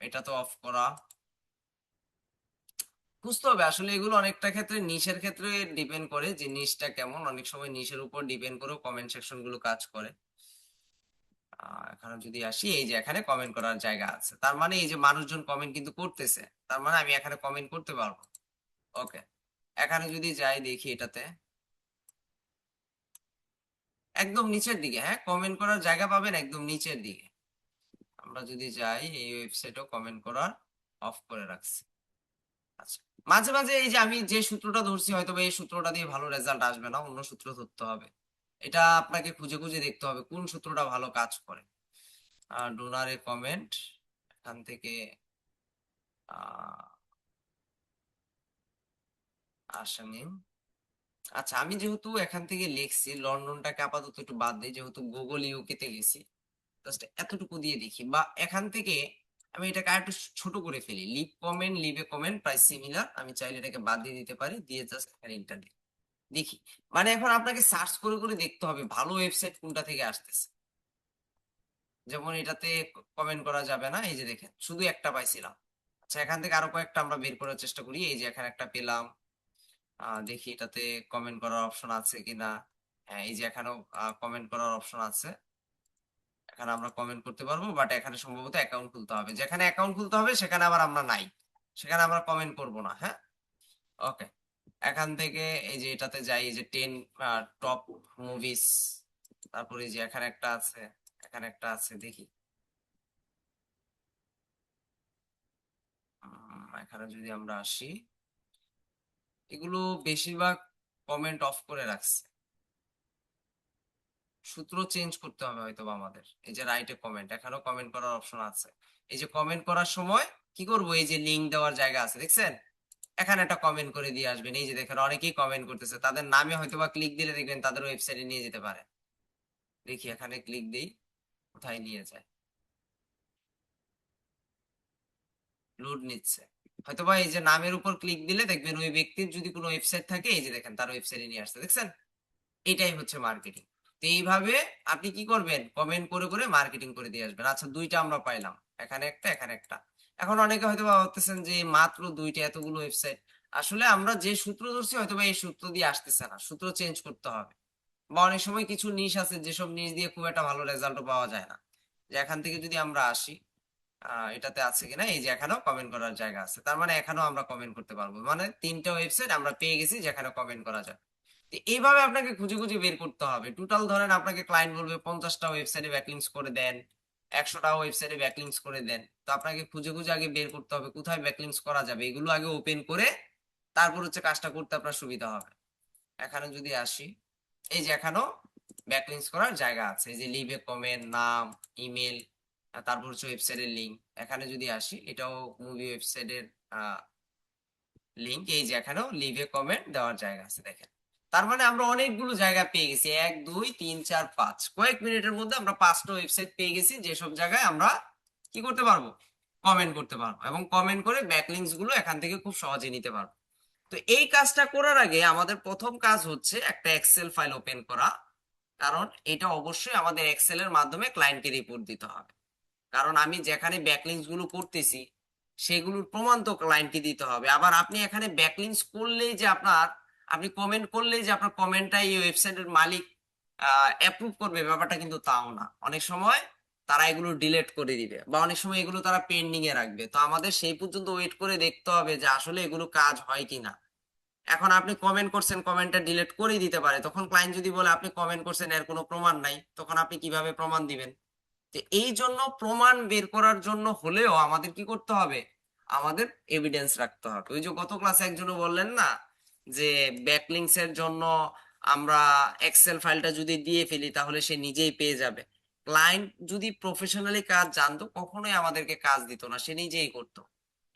এটা তো অফ করা, বুঝতে হবে আসলে এগুলো অনেকটা ক্ষেত্রে নিশের ক্ষেত্রে ডিপেন্ড করে যে নিশটা কেমন, অনেক সময় নিশের উপর ডিপেন্ড করে কমেন্ট সেকশন গুলো কাজ করে। এখানে যদি আসি, এই যে এখানে কমেন্ট করার জায়গা আছে, তার মানে এই যে মানুষজন কমেন্ট কিন্তু করতেছে, তার মানে আমি এখানে কমেন্ট করতে পারবো। ওকে, এখানে যদি যাই দেখি এটাতে একদম নিচের দিকে, হ্যাঁ কমেন্ট করার জায়গা পাবেন একদম নিচের দিকে। আমরা যদি যাই, এই ওয়েবসাইটও কমেন্ট করার অফ করে রাখছি। আচ্ছা, মাঝে মাঝে এই যে আমি যে সূত্রটা ধরছি হয়তো এই সূত্রটা দিয়ে ভালো রেজাল্ট আসবে না, অন্য সূত্র ধরতে হবে। এটা আপনাকে খুঁজে খুঁজে দেখতে হবে কোন সূত্রটা ভালো কাজ করে। ডোনারে কমেন্ট, এখান থেকে আহ আসেনি। আচ্ছা, আমি যেহেতু এখান থেকে লিখছি, লন্ডনটাকে আপাতত একটু বাদ দিই, যেহেতু গুগল ইউকে তে গেছি, জাস্ট এতটুকু দিয়ে দেখি, বা এখান থেকে আমি এটাকে আরেকটু ছোট করে ফেলি, leave comment leave a comment প্রায় সিমিলার, আমি চাইলে এটাকে বাদ দিয়ে দিতে পারি, দিয়ে জাস্ট এখানে ইন্টার দিই, দেখি। মানে এখন আপনাকে সার্চ করে করে দেখতে হবে ভালো ওয়েবসাইট কোনটা থেকে আসতেছে। যেমন এটাতে কমেন্ট করা যাবে না, এই যে দেখেন শুধু একটা পাইছিলাম। আচ্ছা, এখান থেকে আরো কয়েকটা আমরা বের করার চেষ্টা করি, এই যে এখানে একটা পেলাম। দেখি এটাতে কমেন্ট করার অপশন আছে কিনা। হ্যাঁ, এই যে এখানেও কমেন্ট করার অপশন আছে, এখানে আমরা কমেন্ট করতে পারবো, বাট এখানে সম্ভবত অ্যাকাউন্ট খুলতে হবে, যেখানে অ্যাকাউন্ট খুলতে হবে সেখানে আবার আমরা নাই, সেখানে আমরা কমেন্ট করব না, হ্যাঁ। ওকে, এখান থেকে এই যে এটাতে যাই, এই যে 10 টপ মুভিস, তারপরে এই যে এখানে একটা আছে, এখানে একটা আছে, দেখি। এখানে যদি আমরা আসি, এগুলো বেশিরভাগ কমেন্ট অফ করে রাখছে, সূত্র চেঞ্জ করতে হবে হয়তো বা আমাদের। এই যে রাইটে কমেন্ট, এখানেও কমেন্ট করার অপশন আছে, এই যে কমেন্ট করার সময় কি করব, এই যে লিঙ্ক দেওয়ার জায়গা আছে দেখছেন, এখানে একটা কমেন্ট করে দিয়ে আসবেন। এই যে দেখেন অনেকেই কমেন্ট করতেছে, তাদের নামে হয়তোবা ক্লিক দিলে দেখবেন তাদের ওয়েবসাইটে নিয়ে যেতে পারে। দেখি এখানে ক্লিক দিই, কোথায় নিয়ে যায়, লোড নিচ্ছে। হয়তোবা এই যে নামের উপর ক্লিক দিলে দেখবেন ওই ব্যক্তির যদি কোনো ওয়েবসাইট থাকে, এই যে দেখেন তার ওয়েবসাইটে নিয়ে আসছে দেখছেন। এটাই হচ্ছে মার্কেটিং। তো এইভাবে আপনি কি করবেন, কমেন্ট করে করে মার্কেটিং করে দিয়ে আসবেন। আচ্ছা, দুইটা আমরা পাইলাম, এখানে একটা এখানে একটা। এখন অনেকে হয়তো ভাবতেছেন যে মাত্র দুইটা, এতগুলো ওয়েবসাইট। আসলে আমরা যে সূত্র ধরছি হয়তো এই সূত্র দিয়ে আসতেছে না, সূত্র চেঞ্জ করতে হবে। বা অনেক সময় কিছু নিশ আছে যেসব নিশ দিয়ে খুব একটা ভালো রেজাল্টও পাওয়া যায় না। যে এখান থেকে যদি আমরা আসি, এটাতে আছে কিনা, এই যে এখানেও কমেন্ট করার জায়গা আছে, তার মানে এখানেও আমরা কমেন্ট করতে পারবো। মানে তিনটা ওয়েবসাইট আমরা পেয়ে গেছি যেখানে কমেন্ট করা যায়। তো এইভাবে আপনাকে খুঁজে খুঁজে বের করতে হবে। টোটাল ধরেন আপনাকে ক্লায়েন্ট বলবে 50টা ওয়েবসাইটে ব্যাকলিংকস করে দেন, 100টা ওয়েবসাইটে ব্যাকলিংকস করে দেন। তো আপনাকে খুঁজে খুঁজে আগে বের করতে হবে কোথায় ব্যাকলিংকস করা যাবে, এগুলো আগে ওপেন করে তারপর হচ্ছে কাজটা করতে আপনার সুবিধা হবে। এখানে যদি আসি, এই যে এখানেও ব্যাকলিংকস করার জায়গা আছে, এই যে লিভ এ কমেন্ট, নাম, ইমেল, তারপর হচ্ছে ওয়েবসাইটের লিংক। এখানে যদি আসি, এটাও মুভি ওয়েবসাইটের লিংক। এই যে এখানেও লিভ এ কমেন্ট দেওয়ার জায়গা আছে দেখেন। তার মানে আমরা অনেকগুলো জায়গা পেয়ে গেছি, 1 2 3 4 5, কয়েক মিনিটের মধ্যে আমরা 5টা ওয়েবসাইট পেয়ে গেছি যেসব জায়গায় আমরা কি করতে পারবো, কমেন্ট করতে পারবো, এবং কমেন্ট করে ব্যাকলিংকস গুলো এখান থেকে খুব সহজে নিতে পারবো। তো এই কাজটা করার আগে আমাদের প্রথম কাজ হচ্ছে একটা এক্সেল ফাইল ওপেন করা। কারণ এটা অবশ্যই আমাদের এক্সেল এর মাধ্যমে ক্লায়েন্টকে রিপোর্ট দিতে হবে। কারণ আমি যেখানে ব্যাকলিংকস গুলো করতেছি সেগুলোর প্রমাণ তো ক্লায়েন্টকে দিতে হবে। আবার আপনি এখানে ব্যাকলিংকস করলেই যে আপনি কমেন্ট করলেই যে আপনার কমেন্টটা এই ওয়েবসাইটের মালিক অ্যাপ্রুভ করবে, ব্যাপারটা কিন্তু তাও না। অনেক সময় তারা এগুলো ডিলিট করে দিবে, বা অনেক সময় এগুলো তারা পেন্ডিং এ রাখবে। তো আমাদের সেই পর্যন্ত ওয়েট করে দেখতে হবে যে আসলে এগুলো কাজ হয় কিনা। এখন আপনি কমেন্ট করছেন, কমেন্টটা ডিলিট করে দিতে পারে, তখন ক্লায়েন্ট যদি বলে আপনি কমেন্ট করছেন এর কোনো প্রমাণ নাই, তখন আপনি কিভাবে প্রমাণ দিবেন? তো এই জন্য প্রমাণ বের করার জন্য হলেও আমাদের কি করতে হবে, আমাদের এভিডেন্স রাখতে হবে। ওই যে গত ক্লাসে একজনও বললেন না যে ব্যাকলিংকস এর জন্য আমরা এক্সেল ফাইলটা যদি দিয়ে ফেলি তাহলে সে নিজেই পেয়ে যাবে। ক্লায়েন্ট যদি প্রফেশনালি কাজ জানতো কখনোই আমাদেরকে কাজ দিত না, সে নিজেই করতো।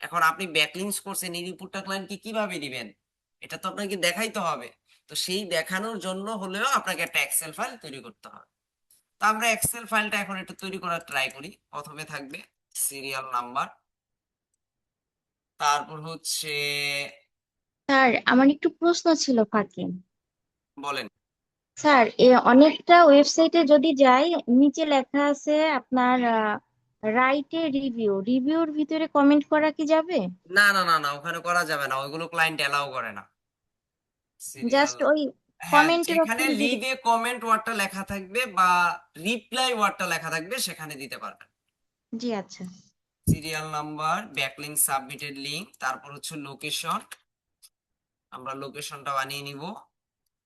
এখন আপনি ব্যাকলিংকস করছেন, এই রিপোর্টটা ক্লায়েন্টকে কিভাবে দিবেন, এটা তো আপনাকে দেখাইতে হবে। তো সেই দেখানোর জন্য হলেও আপনাকে একটা এক্সেল ফাইল তৈরি করতে হবে। তো আমরা এক্সেল ফাইলটা এখন একটু তৈরি করার ট্রাই করি। প্রথমে থাকবে সিরিয়াল নাম্বার, তারপর হচ্ছে, স্যার, আমার একটু প্রশ্ন ছিল ফাঁকে। বলেন। স্যার, অনেকটা ওয়েবসাইটে যদি যাই, নিচে লেখা আছে আপনার রাইটে রিভিউ, রিভিউর ভিতরে কমেন্ট করা কি যাবে? না না না না, ওখানে করা যাবে না, ওইগুলো ক্লায়েন্ট এলাও করে না। সিরিয়াল, জাস্ট ওই হ্যাঁ, কমেন্টের যেখানে অপশনে যদি। লিভ এ কমেন্ট ওয়ার্ডটা লেখা থাকবে বা রিপ্লাই ওয়ার্ডটা লেখা থাকবে সেখানে দিতে পারবেন। জি, আচ্ছা। Serial number, backlink, submitted link, তারপর হচ্ছে লোকেশন, আমরা লোকেশনটা বানিয়ে নিব।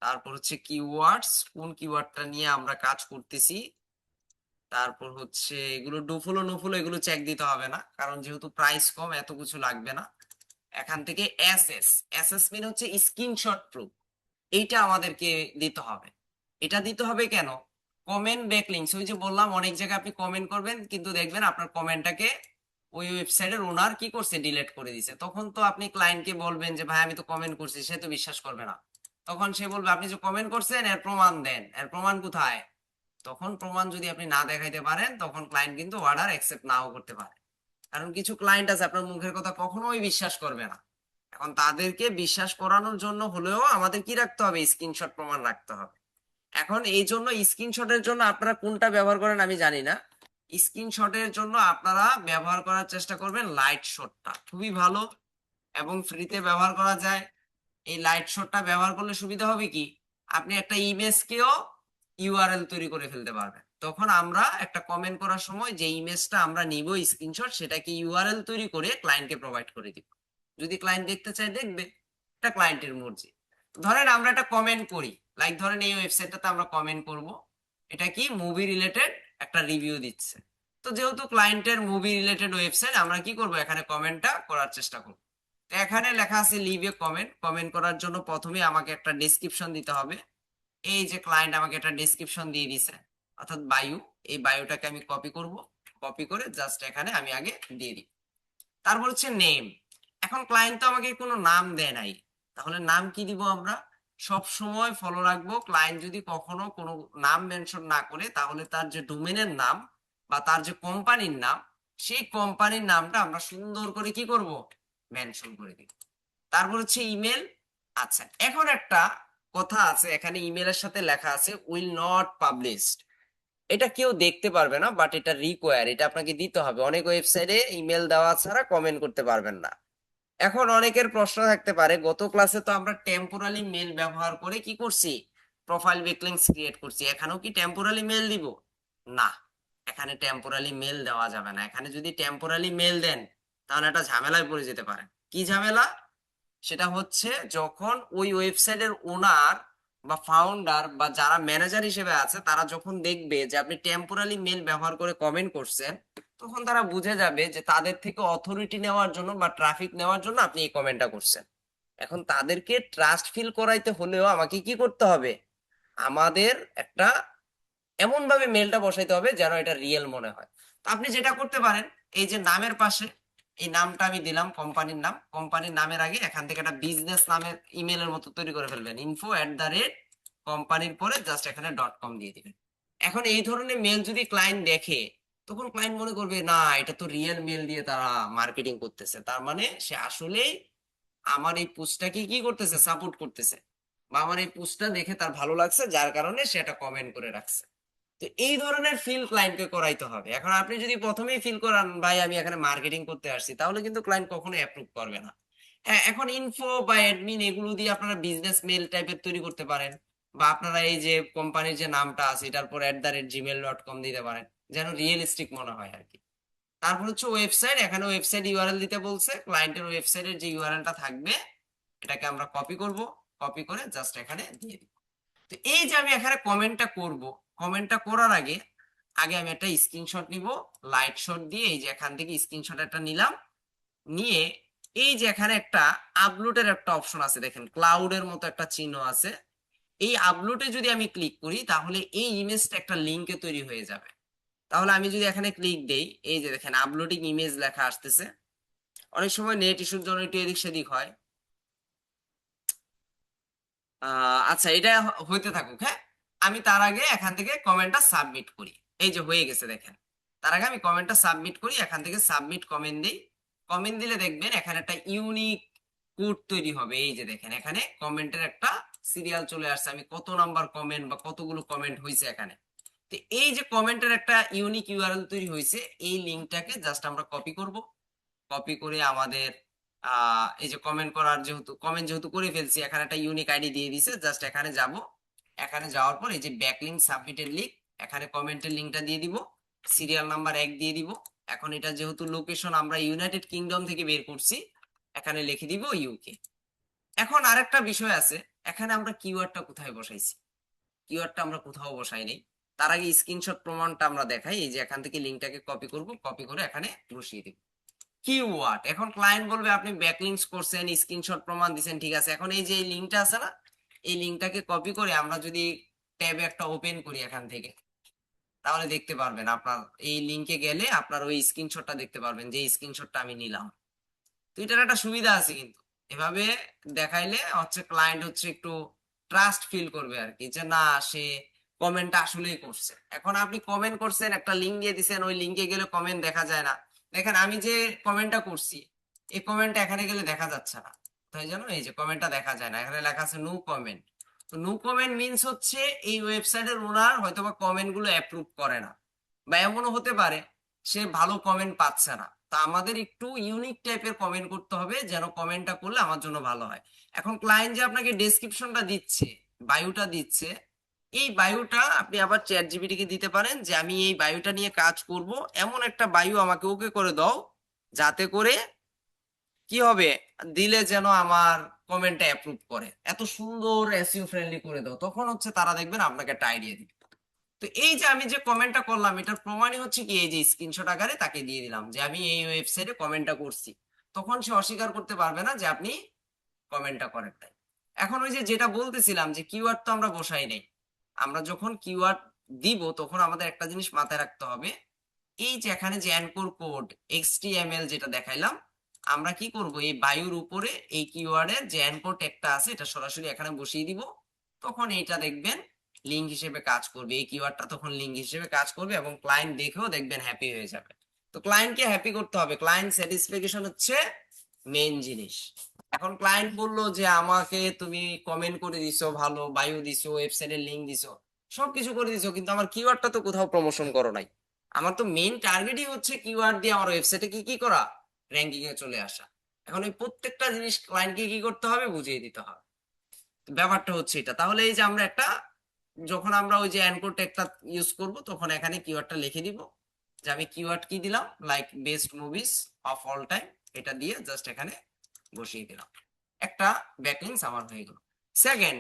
তারপর হচ্ছে কিওয়ার্ডস, কোন কিওয়ার্ডটা নিয়ে আমরা কাজ করতেছি। তারপর হচ্ছে এগুলো ডুফলো নুফলো এগুলো চেক দিতে হবে না, কারণ যেহেতু প্রাইস কম এত কিছু লাগবে না। এখান থেকে এসএস, এসএস মানে হচ্ছে স্ক্রিনশট প্রুফ, এইটা আমাদেরকে দিতে হবে। এটা দিতে হবে কেন, কমেন্ট ব্যাকলিংকস, ওই যে বললাম অনেক জায়গায় আপনি কমেন্ট করবেন কিন্তু দেখবেন আপনার কমেন্টটাকে ওই ওয়েবসাইটের ওনার কি করছে, ডিলিট করে দিছে। তখন তো আপনি ক্লায়েন্টকে বলবেন যে ভাই আমি তো কমেন্ট করছি, সে তো বিশ্বাস করবে না। তখন সে বলবে আপনি যে কমেন্ট করছেন এর প্রমাণ দেন, এর প্রমাণ কোথায়? তখন প্রমাণ যদি আপনি না দেখাইতে পারেন তখন ক্লায়েন্ট কিন্তু অর্ডার অ্যাকসেপ্ট নাও করতে পারে। কারণ কিছু ক্লায়েন্ট আছে আপনার মুখের কথা কখনোই বিশ্বাস করবে না। এখন তাদেরকে বিশ্বাস করানোর জন্য হলেও আমাদের কি রাখতে হবে, স্ক্রিনশট প্রমাণ রাখতে হবে। এখন এই জন্য স্ক্রিনশটের জন্য আপনারা কোনটা ব্যবহার করেন আমি জানি না। স্ক্রিনশটের জন্য আপনারা ব্যবহার করার চেষ্টা করবেন লাইট শটটা, খুবই ভালো এবং ফ্রিতে ব্যবহার করা যায়। এই লাইট শটটা ব্যবহার করলে সুবিধা হবে কি, আপনি একটা ইমেজকেও ইউআরএল তৈরি করে ফেলতে পারবেন। তখন আমরা একটা কমেন্ট করার সময় যে ইমেজটা আমরা নিব স্ক্রিনশট, সেটাকে ইউআরএল তৈরি করে ক্লায়েন্টকে প্রোভাইড করে দিব। যদি ক্লায়েন্ট দেখতে চায় দেখবে, এটা ক্লায়েন্টের মর্জি। ধরেন আমরা একটা কমেন্ট করি, লাইক ধরেন এই ওয়েবসাইটটাতে আমরা কমেন্ট করব, এটা কি মুভি রিলেটেড একটা রিভিউ দিচ্ছে। তো যেহেতু ক্লায়েন্টের মুভি রিলেটেড ওয়েবসাইট, আমরা কি করব, এখানে কমেন্টটা করার চেষ্টা করব। এখানে লেখা আছে লিভ এ কমেন্ট, কমেন্ট করার জন্য প্রথমে আমাকে একটা ডেসক্রিপশন দিতে হবে। এই যে ক্লায়েন্ট আমাকে একটা ডেসক্রিপশন দিয়ে দিছে, অর্থাৎ বায়ু। এই বায়ুটাকে আমি কপি করব, কপি করে জাস্ট এখানে আমি আগে দিয়ে দিই। তারপর হচ্ছে নেম। এখন ক্লায়েন্ট তো আমাকে কোনো নাম দেয় নাই, তাহলে নাম কি দিব আমরা? সব সময় ফলো রাখবো, ক্লায়েন্ট যদি কখনো কোনো নাম মেনশন না করে তাহলে তার যে ডোমেনের নাম বা তার যে কোম্পানির নাম, সেই কোম্পানির নামটা আমরা সুন্দর করে কি করব, মেনশন করে দিব। তারপর হচ্ছে ইমেল। আচ্ছা, এখন একটা কথা আছে, এখানে ইমেলের সাথে লেখা আছে উইল নট পাবলিশড। এটা কেউ দেখতে পারবে না, বাট এটা রিকোয়ার, এটা আপনাকে দিতে হবে। অনেক ওয়েবসাইটে ইমেল দেওয়া ছাড়া কমেন্ট করতে পারবেন না। এখন অনেকের প্রশ্ন থাকতে পারে, গত ক্লাসে তো আমরা টেম্পোরারি মেল ব্যবহার করে কি করছি, প্রোফাইল ব্যাকলিংস ক্রিয়েট করছি, এখানেও কি টেম্পোরারি মেল দিব? না, এখানে টেম্পোরারি মেল দেওয়া যাবে না। এখানে যদি টেম্পোরারি মেল দেন তাহলে একটা ঝামেলায় পড়ে যেতে পারে। কি ঝামেলা? সেটা হচ্ছে যখন ওই ওয়েবসাইটের ওনার বা ফাউন্ডার বা যারা ম্যানেজার হিসেবে আছে তারা যখন দেখবে যে আপনি টেম্পোরারি মেল ব্যবহার করে কমেন্ট করছেন, তখন তারা বুঝে যাবে যে তাদের থেকে অথরিটি নেওয়ার জন্য বা ট্রাফিক নেওয়ার জন্য আপনি এই কমেন্টটা করছেন। এখন তাদেরকে ট্রাস্ট ফিল করাইতে হলেও আমাকে কি করতে হবে, আমাদের একটা এমন ভাবে মেলটা বসাইতে হবে যেন এটা রিয়েল মনে হয়। তো আপনি যেটা করতে পারেন, এই যে নামের পাশে এই নামটা আমি দিলাম, কোম্পানির নাম, কোম্পানির নামের আগে এখান থেকে একটা বিজনেস নামের ইমেলের মতো তৈরি করে ফেলবেন, info@, কোম্পানির পরে জাস্ট এখানে .com দিয়ে দিবেন। এখন এই ধরনের মেল যদি ক্লায়েন্ট দেখে, তখন ক্লায়েন্ট মনে করবে না, এটা তো রিয়েল মেল দিয়ে তারা মার্কেটিং করতেছে, তার মানে সে আসলেই আমার এই পোস্টটাকে কি করতেছে, সাপোর্ট করতেছে, বা আমার এই পোস্টটা দেখে তার ভালো লাগছে, যার কারণে সে একটা কমেন্ট করে রাখছে। তো এই ধরনের ফিল ক্লায়েন্টকে করাইতে হবে। এখন আপনি যদি প্রথমেই ফিল করান ভাই আমি এখানে মার্কেটিং করতে আসছি, তাহলে কিন্তু ক্লায়েন্ট কখনো অ্যাপ্রুভ করবে না। হ্যাঁ, এখন ইনফো বা অ্যাডমিন এগুলো দিয়ে আপনারা বিজনেস মেল টাইপের তৈরি করতে পারেন, বা আপনারা এই যে কোম্পানির যে নামটা আছে এটার পর @gmail.com দিতে পারেন, যেন রিয়েলিস্টিক মনে হয় আর কি। তারপর হচ্ছে ওয়েবসাইট, এখানে ওয়েবসাইট ইউআরএল দিতে বলছে, ক্লায়েন্টের ওয়েবসাইটের যে ইউআরএলটা থাকবে এটাকে আমরা কপি করব, কপি করে জাস্ট এখানে দিয়ে দিব। তো এই যে আমি এখানে কমেন্টটা করব, কমেন্টটা করার আগে আগে আমি একটা স্ক্রিনশট নিব, লাইট শট দিয়ে এই যে এখান থেকে স্ক্রিনশট একটা নিলাম, নিয়ে এই যে এখানে একটা আপলোডের একটা অপশন আছে, দেখেন ক্লাউডের মতো একটা চিহ্ন আছে, এই আপলোডে যদি আমি ক্লিক করি তাহলে এই ইমেজটা একটা লিংকে তৈরি হয়ে যাবে। তাহলে আমি যদি এখানে ক্লিক দেই, এই যে দেখেন আপলোডিং ইমেজ লেখা আসতেছে। অনেক সময় নেট ইস্যুর জন্য একটু এদিক সেদিক হয়। আচ্ছা, এটা হইতে থাকুক, হ্যাঁ। আমি তার আগে এখান থেকে কমেন্টটা সাবমিট করি। এই যে হয়ে গেছে দেখেন। তার আগে আমি কমেন্টটা সাবমিট করি, এখান থেকে সাবমিট কমেন্ট দিই। কমেন্ট দিলে দেখবেন এখানে একটা ইউনিক কোড তৈরি হবে। এই যে দেখেন এখানে কমেন্টের একটা সিরিয়াল চলে আসছে, আমি কত নাম্বার কমেন্ট বা কতগুলো কমেন্ট হয়েছে এখানে। তো এই যে কমেন্টের একটা ইউনিক ইউআরএল তৈরি হয়েছে, এই লিঙ্কটাকে জাস্ট আমরা কপি করব। কপি করে আমাদের এই যে কমেন্ট করার, যেহেতু কমেন্ট যেহেতু করে ফেলছি, এখানে একটা ইউনিক আইডি দিয়ে দিছে, জাস্ট এখানে যাব। এখানে যাওয়ার পর এই যে ব্যাকলিংক সাবমিটেড লিংক, এখানে কমেন্টের লিংকটা দিয়ে দিব, সিরিয়াল নাম্বার 1 দিয়ে দিব। এখন এটা যেহেতু লোকেশন আমরা ইউনাইটেড কিংডম থেকে বের করছি, এখানে লিখে দিব ইউকে। এখন আরেকটা বিষয় আছে, এখানে আমরা কিওয়ার্ডটা কোথায় বসাইছি? কিওয়ার্ডটা আমরা কোথাও বসাই নাই। তার আগে স্ক্রিনশট প্রমাণটা আমরা দেখাই। এই যে এখান থেকে লিংকটাকে কপি করব, কপি করে এখানে বসিয়ে দিব কিওয়ার্ড। এখন ক্লায়েন্ট বলবে আপনি ব্যাকলিংকস করছেন, স্ক্রিনশট প্রমাণ দিবেন, ঠিক আছে। এখন এই যে এই লিংকটা আছে না, এই লিংকটাকে কপি করে আমরা যদি ট্যাবে একটা ওপেন করি এখান থেকে, তাহলে দেখতে পারবেন, আপনার এই লিংকে গেলে আপনার ওই স্ক্রিনশটটা দেখতে পারবেন, যে স্ক্রিনশটটা আমি নিলাম। তো এটার একটা সুবিধা আছে কিন্তু, এভাবে দেখাইলে হচ্ছে ক্লায়েন্ট হচ্ছে একটু ট্রাস্ট ফিল করবে আর কি, যে না সে কমেন্টটা আসলেই করছে। এখন আপনি কমেন্ট করছেন, একটা লিংক দিয়ে দিছেন, ওই লিংকে গেলে কমেন্ট দেখা যায় না। দেখেন আমি যে কমেন্টটা করছি, এই কমেন্টটা এখানে গেলে দেখা যাচ্ছে না, তাই জন্য এই যে কমেন্টটা দেখা যায় না, এখানে লেখা আছে নো কমেন্ট। তো নো কমেন্ট মিন্স হচ্ছে এই ওয়েবসাইটের ওনার হয়তোবা কমেন্ট গুলো অ্যাপ্রুভ করে না, বা এমনও হতে পারে সে ভালো কমেন্ট পাচ্ছে না। তা আমাদের একটু ইউনিক টাইপের কমেন্ট করতে হবে, যেন কমেন্টটা করলে আমার জন্য ভালো হয়। এখন ক্লায়েন্ট যে আপনাকে ডেসক্রিপশনটা দিচ্ছে, বায়োটা দিচ্ছে, এই বায়োটা আপনি আবার চ্যাট জিপিটি কে দিতে পারেন যে আমি এই বায়োটা নিয়ে কাজ করব, এমন একটা বায়ো আমাকে ওকে করে দাও, যাতে করে কি হবে, দিলে যেন আমার কমেন্টটা অ্যাপ্রুভ করে, এত সুন্দর এসইও ফ্রেন্ডলি করে দাও, তখন হচ্ছে তারা দেখবেন আপনাকে একটা আইডিয়া দিবে। তো এই যে আমি যে কমেন্টটা করলাম, এটার প্রমাণই হচ্ছে কি, এই যে স্ক্রিনশট আকারে তাকে দিয়ে দিলাম যে আমি এই ওয়েবসাইটে কমেন্টটা করছি, তখন সে অস্বীকার করতে পারবে না যে আপনি কমেন্টটা করেন নাই। এখন ওই যে যেটা বলতেছিলাম যে কিওয়ার্ড তো আমরা বসাই নাই, আমরা যখন কিওয়ার্ড দিব তখন আমাদের একটা জিনিস মাথায় রাখতে হবে, এই যে এখানে যে অ্যানকোর কোড, HTML যেটা দেখাইলাম, আমরা কি করব, এই বায়ুর উপরে এই কিওয়ার্ডের যে অ্যানকর ট্যাগটা আছে এটা সরাসরি এখানে বসিয়ে দিব। তখন এইটা দেখবেন লিঙ্ক হিসেবে কাজ করবে, এই কিওয়ার্ডটা তখন লিঙ্ক হিসেবে কাজ করবে এবং ক্লায়েন্ট দেখেও দেখবেন হ্যাপি হয়ে যাবে। তো ক্লায়েন্টকে হ্যাপি করতে হবে, ক্লায়েন্ট স্যাটিসফ্যাকশন হচ্ছে মেইন জিনিস। এখন ক্লায়েন্ট বললো যে আমাকে তুমি কমেন্ট করে দিছো, ভালো বায়ু দিছো, ওয়েবসাইটের লিংক দিছো, সবকিছু করে দিছো, কিন্তু আমার কিওয়ার্ডটা তো কোথাও প্রমোশন করো নাই। আমার তো মেইন টার্গেটই হচ্ছে কিওয়ার্ড দিয়ে আমার ওয়েবসাইটে কি কি করা, র্যাঙ্কিং এ চলে আসা। এখন এই প্রত্যেকটা জিনিস ক্লায়েন্টকে কি করতে হবে, বুঝিয়ে দিতে হবে। তো ব্যাপারটা হচ্ছে এটা। তাহলে এই যে আমরা একটা, যখন আমরা ওই যে অ্যানকর ট্যাগটা ইউজ করব তখন এখানে কিওয়ার্ডটা লিখে দিব, যে আমি কিওয়ার্ড কি দিলাম, like best movies of all time, এটা দিয়ে জাস্ট এখানে বসিয়ে দিলাম, একটা ব্যাকলিংস আমার হয়ে গেল। সেকেন্ড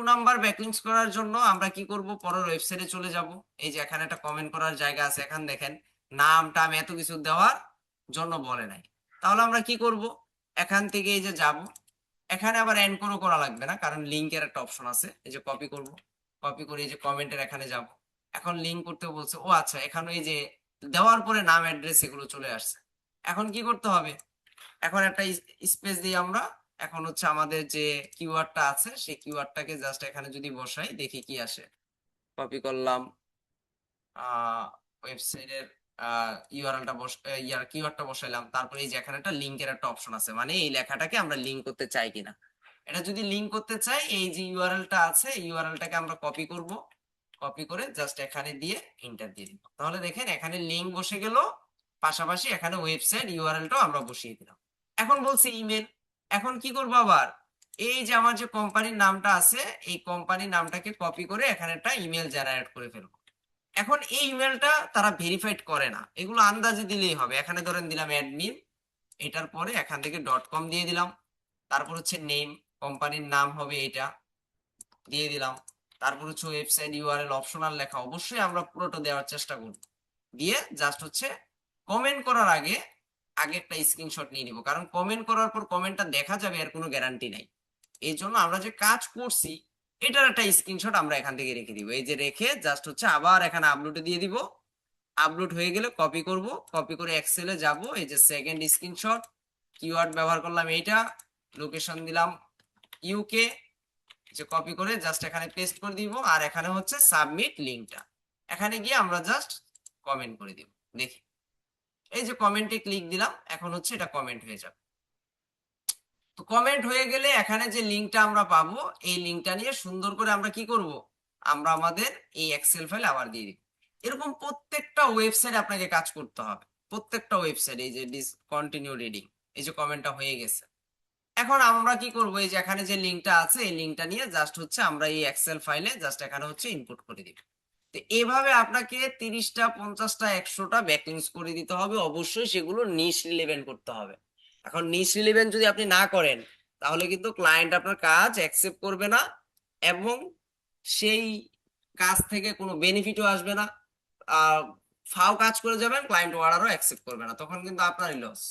নাম্বার ব্যাকলিংস করার জন্য আমরা কি করব, পরের ওয়েবসাইটে চলে যাব। এই যে এখানে একটা কমেন্ট করার জায়গা আছে, এখানে দেখেন নামটা আমি এত কিছু দেওয়ার জন্য বলে নাই। তাহলে আমরা কি করব, এখান থেকে এই যে যাব, এখানে আবার এনকোরও করা লাগবে না, কারণ লিংকের একটা অপশন আছে। এই যে কপি করব, কপি করে এই যে কমেন্টের এখানে যাব। এখন লিংক করতে বলছে, ও আচ্ছা, এখানে এই যে দেওয়ার পরে নাম অ্যাড্রেস এগুলো চলে আসছে। এখন কি করতে হবে, এখন একটা স্পেস দিই আমরা। এখন হচ্ছে আমাদের যে কিওয়ার্ডটা আছে সেই কিওয়ার্ডটাকে জাস্ট এখানে যদি বসাই, দেখি কি আসে। কপি করলাম, ওয়েবসাইটের ইউআরএলটা কিওয়ার্ডটা বসাইলাম, তারপরে এই যে এখানে একটা লিংকের একটা অপশন আছে, মানে এই লেখাটাকে আমরা লিংক করতে চাই কিনা। এটা যদি লিংক করতে চাই, এই যে ইউআরএলটা আছে ইউআরএলটাকে আমরা কপি করব, কপি করে জাস্ট এখানে দিয়ে এন্টার দিয়ে দিব। তাহলে দেখেন এখানে লিংক বসে গেল, পাশাপাশি এখানে ওয়েবসাইট ইউআরএলটাও আমরা বসিয়ে দিলাম। এখন বলছি ইমেল, এখন কি করবো আবার, এই যে আমার যে কোম্পানির নামটা আছে এই কোম্পানির নামটাকে কপি করে এখানে একটা ইমেল জেনারেট করে ফেলবো। এখন এই ইমেলটা তারা ভেরিফাইড করে না, এগুলো আন্দাজে দিলেই হবে। এখানে ধরেন দিলাম অ্যাডমিন, এটার পরে এখান থেকে .com দিয়ে দিলাম, তারপর হচ্ছে নেম, কোম্পানির নাম হবে এটা দিয়ে দিলাম, তারপর হচ্ছে ওয়েবসাইট ইউআরএল অপশনাল লেখা, অবশ্যই আমরা পুরোটা দেওয়ার চেষ্টা করব। দিয়ে জাস্ট হচ্ছে কমেন্ট করার আগে আগে একটা স্ক্রিনশট নিয়ে নিব, কারণ কমেন্ট করার পর কমেন্টটা দেখা যাবে এর কোনো গ্যারান্টি নাই। এই জন্য আমরা যে কাজ করছি এটার একটা স্ক্রিনশট আমরা এখান থেকে রেখে দিব। এই যে রেখে জাস্ট হচ্ছে আবার এখানে আপলোডে দিয়ে দিব। আপলোড হয়ে গেলে কপি করব, কপি করে এক্সেলে যাব, এই যে সেকেন্ড স্ক্রিনশট, কিওয়ার্ড ব্যবহার করলাম এইটা, লোকেশন দিলাম ইউকে, যে কপি করে জাস্ট এখানে পেস্ট করে দিব, আর এখানে হচ্ছে সাবমিট লিংকটা, এখানে গিয়ে আমরা জাস্ট কমেন্ট করে দিব। দেখি এই যে কমেন্টে ক্লিক দিলাম, এখন হচ্ছে এটা কমেন্ট হয়ে যাবে। তো কমেন্ট হয়ে গেলে এখানে যে লিংকটা আমরা পাবো, এই লিংকটা নিয়ে সুন্দর করে আমরা কি করব, আমরা আমাদের এই এক্সেল ফাইল আবার দিয়ে দিব। এরকম প্রত্যেকটা ওয়েবসাইট আপনাকে কাজ করতে হবে, প্রত্যেকটা ওয়েবসাইট। এই যে কন্টিনিউ রিডিং, এই যে কমেন্টটা হয়ে গেছে। এখন আমরা কি করব, এই যে এখানে যে লিংকটা আছে এই লিংকটা নিয়ে জাস্ট হচ্ছে আমরা এই এক্সেল ফাইলে জাস্ট এখানে হচ্ছে ইনপুট করে দিব। তো এভাবে আপনাকে 30টা 50টা 100টা ব্যাকলিংস করে দিতে হবে, অবশ্যই সেগুলো নিশ রিলেভেন্ট করতে হবে। এখন নিশ রিলেভেন্ট যদি আপনি না করেন তাহলে কিন্তু ক্লায়েন্ট আপনার কাজ অ্যাকসেপ্ট করবে না, এবং সেই কাজ থেকে কোনো বেনিফিটও আসবে না। আহ ফাও কাজ করে যাবেন, ক্লায়েন্ট অর্ডারও অ্যাকসেপ্ট করবে না, তখন কিন্তু আপনারই লস।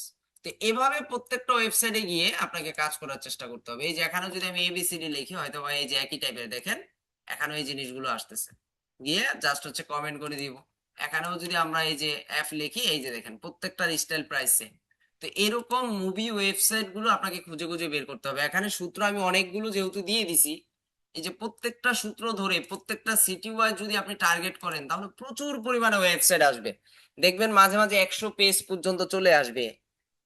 তো এভাবে প্রত্যেকটা ওয়েবসাইটে গিয়ে আপনাকে কাজ করার চেষ্টা করতে হবে। এই যে এখানে যদি আমি এবিসিডি লিখি, হয়তো বা এই যে একই টাইপের দেখেন এখানে এই জিনিসগুলো আসতেছে, গিয়ে জাস্ট হচ্ছে কমেন্ট করে দিব। এখানেও যদি আমরা এই যে অ্যাপ লিখি, এই যে দেখেন প্রত্যেকটার স্টাইল প্রাইস সেম। তো এরকম মুভি ওয়েবসাইট গুলো আপনাকে খুঁজে খুঁজে বের করতে হবে। এখানে সূত্র আমি অনেকগুলো যেহেতু দিয়ে দিছি, এই যে প্রত্যেকটা সূত্র ধরে প্রত্যেকটা সিটি ওয়াইজ যদি আপনি টার্গেট করেন তাহলে প্রচুর পরিমাণে ওয়েবসাইট আসবে। দেখবেন মাঝে মাঝে 100 পেজ পর্যন্ত চলে আসবে।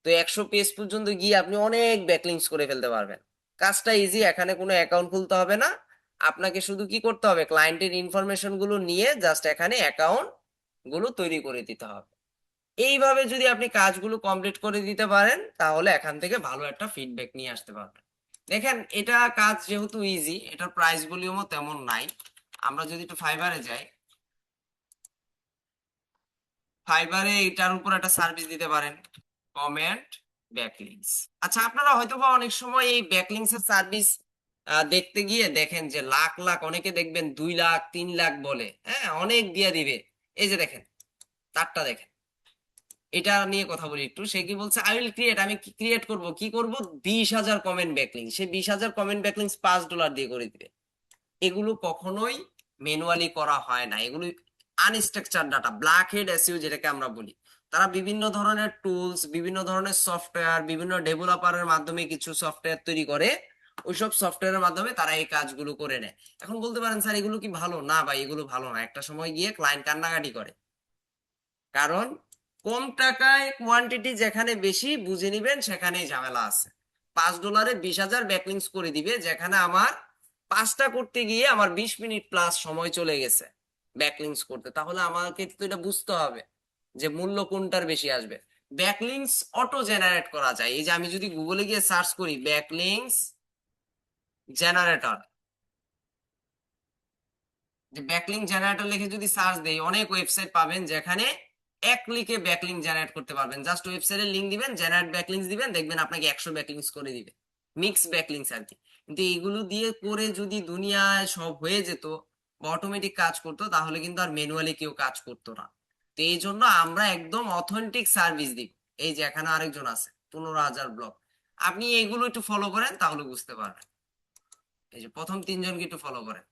তো 100 পেজ পর্যন্ত গিয়ে আপনি অনেক ব্যাকলিংস করে ফেলতে পারবেন। কাজটা ইজি, এখানে কোনো অ্যাকাউন্ট খুলতে হবে না। আপনাকে শুধু কি করতে হবে, ক্লায়েন্টের ইনফরমেশন গুলো নিয়ে জাস্ট এখানে অ্যাকাউন্ট গুলো তৈরি করে দিতে হবে। এইভাবে যদি আপনি কাজগুলো কমপ্লিট করে দিতে পারেন তাহলে এখান থেকে ভালো একটা ফিডব্যাক নিয়ে আসতে পারবেন। দেখেন এটা কাজ যেহেতু ইজি, এটার প্রাইস ভলিউমও তেমন নাই। আমরা যদি একটু ফাইবারে যাই, ফাইবারে এটার উপর একটা সার্ভিস দিতে পারেন, কমেন্ট ব্যাকলিংস। আচ্ছা, আপনারা হয়তো বা অনেক সময় এই ব্যাকলিংস এর সার্ভিস দেখতে গিয়ে দেখেন যে লাখ লাখ, অনেকে দেখবেন 2 লাখ 3 লাখ বলে, হ্যাঁ অনেক দিয়ে দিবে। এই যে দেখেন তারটা দেখেন, এটা নিয়ে কথা বলি একটু। সে কি বলছে, আই উইল ক্রিয়েট, আমি ক্রিয়েট করব, কি করব, 20,000 কমেন্ট ব্যাকলিংস। সে 20,000 কমেন্ট ব্যাকলিংস $5 দিয়ে করে দিবে। এগুলো কখনোই ম্যানুয়ালি করা হয় না, এগুলো unstructured data, black head SEO যেটাকে আমরা বলি। তো তারা বিভিন্ন ধরনের টুলস, বিভিন্ন ধরনের সফটওয়্যার, বিভিন্ন ডেভেলপারের মাধ্যমে কিছু সফটওয়্যার তৈরি করে, ওইসব সফটওয়্যারের মাধ্যমে তারা এই কাজগুলো করে নেয়। এখন বলতে পারেন স্যার এগুলো কি ভালো? না ভাই, এগুলো ভালো না। একটা সময় গিয়ে ক্লায়েন্ট কান্নাকাটি করে, কারণ কম টাকায় কোয়ান্টিটি যেখানে বেশি বুঝে নিবেন সেখানেই ঝামেলা আছে। $5 20,000 ব্যাকলিংস করে দিবে, যেখানে আমার 5টা করতে গিয়ে আমার 20 মিনিট প্লাস সময় চলে গেছে ব্যাকলিংস করতে। তাহলে আমাকে তো এটা বুঝতে হবে যে মূল্য কোনটার বেশি আসবে। ব্যাকলিংস অটো জেনারেট করা যায়। এই যে আমি যদি গুগলে গিয়ে সার্চ করি ব্যাকলিংস জেনারেটর, যে ব্যাকলিং জেনারেটর লিখে যদি সার্চ দেই, অনেক ওয়েবসাইট পাবেন যেখানে এক ক্লিকে ব্যাকলিং জেনারেট করতে পারবেন। জাস্ট ওয়েবসাইটের লিংক দিবেন, জেনারেট ব্যাকলিংস দিবেন, দেখবেন আপনাকে 100 ব্যাকলিংস করে দিবে। মিক্স ব্যাকলিংস আর কি। কিন্তু এইগুলো দিয়ে করে যদি দুনিয়ায় সব হয়ে যেত বা অটোমেটিক কাজ করতো, তাহলে কিন্তু আর ম্যানুয়ালি কেউ কাজ করতো না। তো এই জন্য আমরা একদম অথেন্টিক সার্ভিস দিব। এই যে এখানে আরেকজন আছে, 15,000 ব্লক। আপনি এগুলো একটু ফলো করেন, তাহলে বুঝতে পারবেন। এই যে প্রথম 3জনকে একটু ফলো করেন।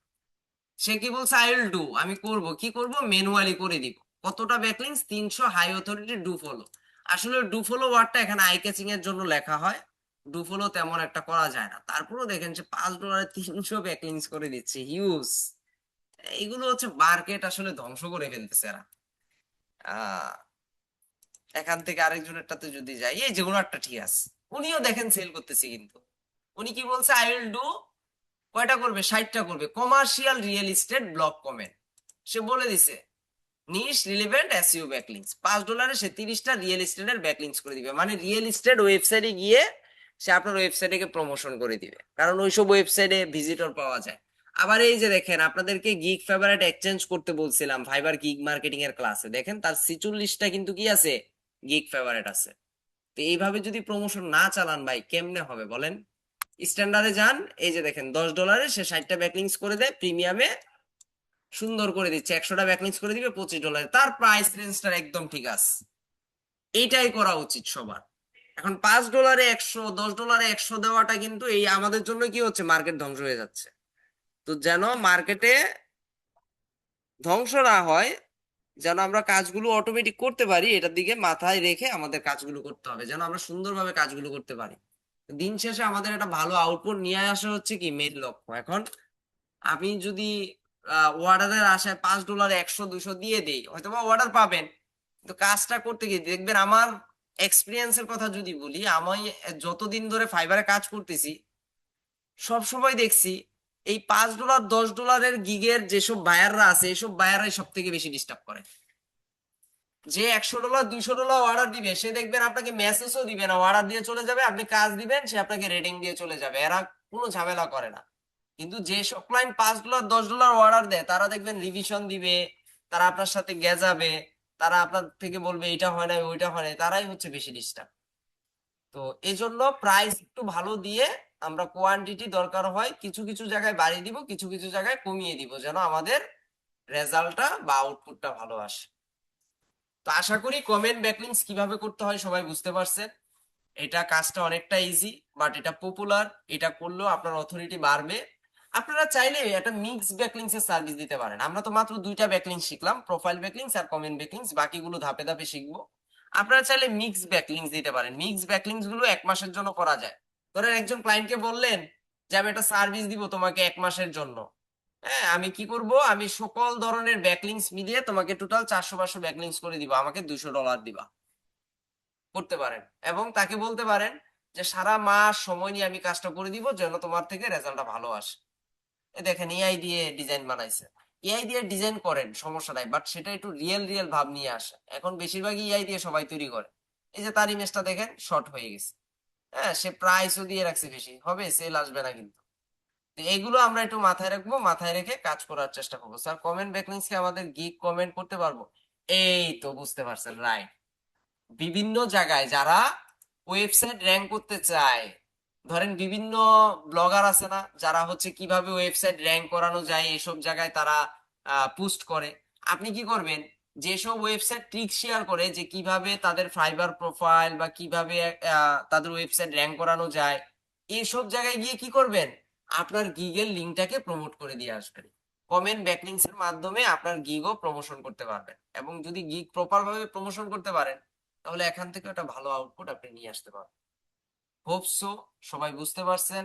সে কি বলছে? আই উইল ডু, আমি করব। কি করব? ম্যানুয়ালি করে দিব। কতটা backlinks? 300। High authority do follow. আসলে ডু ফলো ওয়ার্ডটা এখানে আই ক্যাচিং এর জন্য লেখা হয়, ডু ফলো তেমন একটা করা যায় না। তারপরেও দেখেন যে $5 300 ব্যাকলিংস করে দিচ্ছে, হিউজ। এইগুলো হচ্ছে মার্কেট আসলে ধ্বংস করে ফেলতেছে এরা। আহ এখান থেকে আরেকজনেরটাতে যদি যাই, এই যে ওনারটা ঠিক আছে, উনিও দেখেন সেল করতেছে, কিন্তু উনি কি বলছে? আই উইল ডু, কয়টা করবে? 60টা করবে। Commercial real estate block comment. সে বলে দিছে নিশ রিলেভেন্ট এসইও ব্যাকলিংস। $5 সে 30টা রিয়েল এস্টেটের ব্যাকলিংস করে দিবে। মানে রিয়েল এস্টেট ওয়েবসাইটে গিয়ে সে আপনার ওয়েবসাইটে প্রমোশন করে দিবে, কারণ ওইসব ওয়েবসাইটে ভিজিটর পাওয়া যায়। আবার এই যে দেখেন, আপনাদেরকে গিগ ফেভারিট এক্সচেঞ্জ করতে বলছিলাম ফাইবার গিগ মার্কেটিং এর ক্লাসে, দেখেন তার 46টা কিন্তু কি আছে? গিগ ফেভারিট আছে। তো এইভাবে যদি প্রমোশন না চালান ভাই, কেমনে হবে বলেন? স্ট্যান্ডার্ডে যান, এই যে দেখেন $10 সে 60টা ব্যাকলিংস করে দেয়, প্রিমিয়ামে সুন্দর করে দিচ্ছে, 100টা ব্যাকলিংস করে দিবে $25। তার প্রাইস রেঞ্জটা একদম ঠিক আছে। এইটাই করা উচিত সবার। এখন $5 100, $10 100 দেওয়াটা কিন্তু এই আমাদের জন্য কি হচ্ছে? মার্কেট ধ্বংস হয়ে যাচ্ছে। তো যেন মার্কেটে ধ্বংস না হয়, যেন আমরা কাজগুলো অটোমেটিক করতে পারি, এটার দিকে মাথায় রেখে আমাদের কাজগুলো করতে হবে, যেন আমরা সুন্দরভাবে কাজগুলো করতে পারি। দিন শেষে আমাদের একটা ভালো আউটপুট নিয়ে আসা হচ্ছে কি মেন লক্ষ্য। এখন আমি যদি অর্ডারের আশায় $5 100 200 দিয়ে দেই, হয়তো বা অর্ডার পাবেন, কিন্তু কাজটা করতে গিয়ে দেখবেন, আমার এক্সপিরিয়েন্সের কথা যদি বলি, আমি যতদিন ধরে ফাইবারে কাজ করতেছি সব সময় দেখছি এই $5 $10 গিগের যেসব বায়াররা আছে, এইসব বায়াররাই সব থেকে বেশি ডিস্টার্ব করে। যে $100 $200 অর্ডার দিবে, সে দেখবেন আপনাকে মেসেজও দিবে না, অর্ডার দিয়ে চলে যাবে, আপনি কাজ দিবেন, সে আপনাকে রেটিং দিয়ে চলে যাবে। এরা কোনো ঝামেলা করে না। কিন্তু যে সব ক্লায়েন্ট $5 $10 অর্ডার দেয়, তারা দেখবেন রিভিশন দিবে, তারা আপনার সাথে গেজাবে, তারা আপনার থেকে বলবে এটা হয় না ওইটা হয় না, তারাই হচ্ছে বেশি ডিস্টার্ব। তো এই জন্য প্রাইস একটু ভালো দিয়ে আমরা কোয়ান্টিটি দরকার হয় কিছু কিছু জায়গায় বাড়িয়ে দিব, কিছু কিছু জায়গায় কমিয়ে দিব, যেন আমাদের রেজাল্টটা বা আউটপুটটা ভালো আসে। তো আশা করি কমেন্ট ব্যাকলিংস কিভাবে করতে হয় সবাই বুঝতে পারছেন। এটা কাজটা অনেকটা ইজি, বাট এটা পপুলার। এটা করলেও আপনার অথরিটি বাড়বে। আপনারা চাইলে একটা মিক্স ব্যাকলিংস এর সার্ভিস দিতে পারেন। আমরা তো মাত্র 2টা ব্যাকলিংস শিখলাম, প্রোফাইল ব্যাকলিংস আর কমেন্ট ব্যাকলিংস, বাকিগুলো ধাপে ধাপে শিখবো। আপনারা চাইলে মিক্স ব্যাকলিংস দিতে পারেন। মিক্স ব্যাকলিংস গুলো 1 মাসের জন্য করা যায়। ধরেন একজন ক্লায়েন্টকে বললেন যে আমি একটা সার্ভিস দিব তোমাকে 1 মাসের জন্য। হ্যাঁ, আমি কি করব? আমি সকল ধরনের ব্যাকলিংস মিলিয়ে তোমাকে টোটাল 400 500 ব্যাকলিংস করে দিব, আমাকে $200 দিবা। করতে পারেন। এবং তাকে বলতে পারেন যে সারা মাস সময় নিয়ে আমি কাজটা করে দিব, যেন তোমার থেকে রেজাল্টটা ভালো আসে। এ দেখেন এআই দিয়ে ডিজাইন বানাইছে। এআই দিয়ে ডিজাইন করেন, সমস্যা নাই, বাট সেটা একটু রিয়েল রিয়েল ভাব নিয়ে আসে। এখন বেশিরভাগই এআই দিয়ে সবাই তৈরি করে। এই যে তার ইমেজটা দেখেন শর্ট হয়ে গেছে। হ্যাঁ, সে প্রাইসও দিয়ে রাখছে, বেশি হবে, সেল আসবে না কিন্তু। তো এগুলো আমরা একটু মাথায় রাখবো, মাথায় রেখে কাজ করার চেষ্টা করবো। স্যার কমেন্ট ব্যাকলিংস কি আমাদের গিগ কমেন্ট করতে পারবো? এই তো বুঝতে পারছেন, রাইট। বিভিন্ন জায়গায় যারা ওয়েবসাইট র্যাঙ্ক করতে চায়, ধরেন বিভিন্ন ব্লগার আছে না, যারা হচ্ছে কিভাবে ওয়েবসাইট র্যাঙ্ক করানো যায় এসব জায়গায় তারা পোস্ট করে। আপনি কি করবেন? যেসব ওয়েবসাইট ট্রিক শেয়ার করে যে কিভাবে তাদের ফাইবার প্রোফাইল বা কিভাবে তাদের ওয়েবসাইট র্যাঙ্ক করানো যায়, এইসব জায়গায় গিয়ে কি করবেন? আপনার গিগের লিঙ্কটাকে প্রমোট করে দিয়ে আসবেন। কমেন্ট ব্যাকলিংস এর মাধ্যমে আপনার গিগও প্রমোশন করতে পারবেন। এবং যদি গিগ প্রপার ভাবে প্রমোশন করতে পারেন, তাহলে এখান থেকে একটা ভালো আউটপুট আপনি নিয়ে আসতে পারবেন। হোপ সো সবাই বুঝতে পারছেন।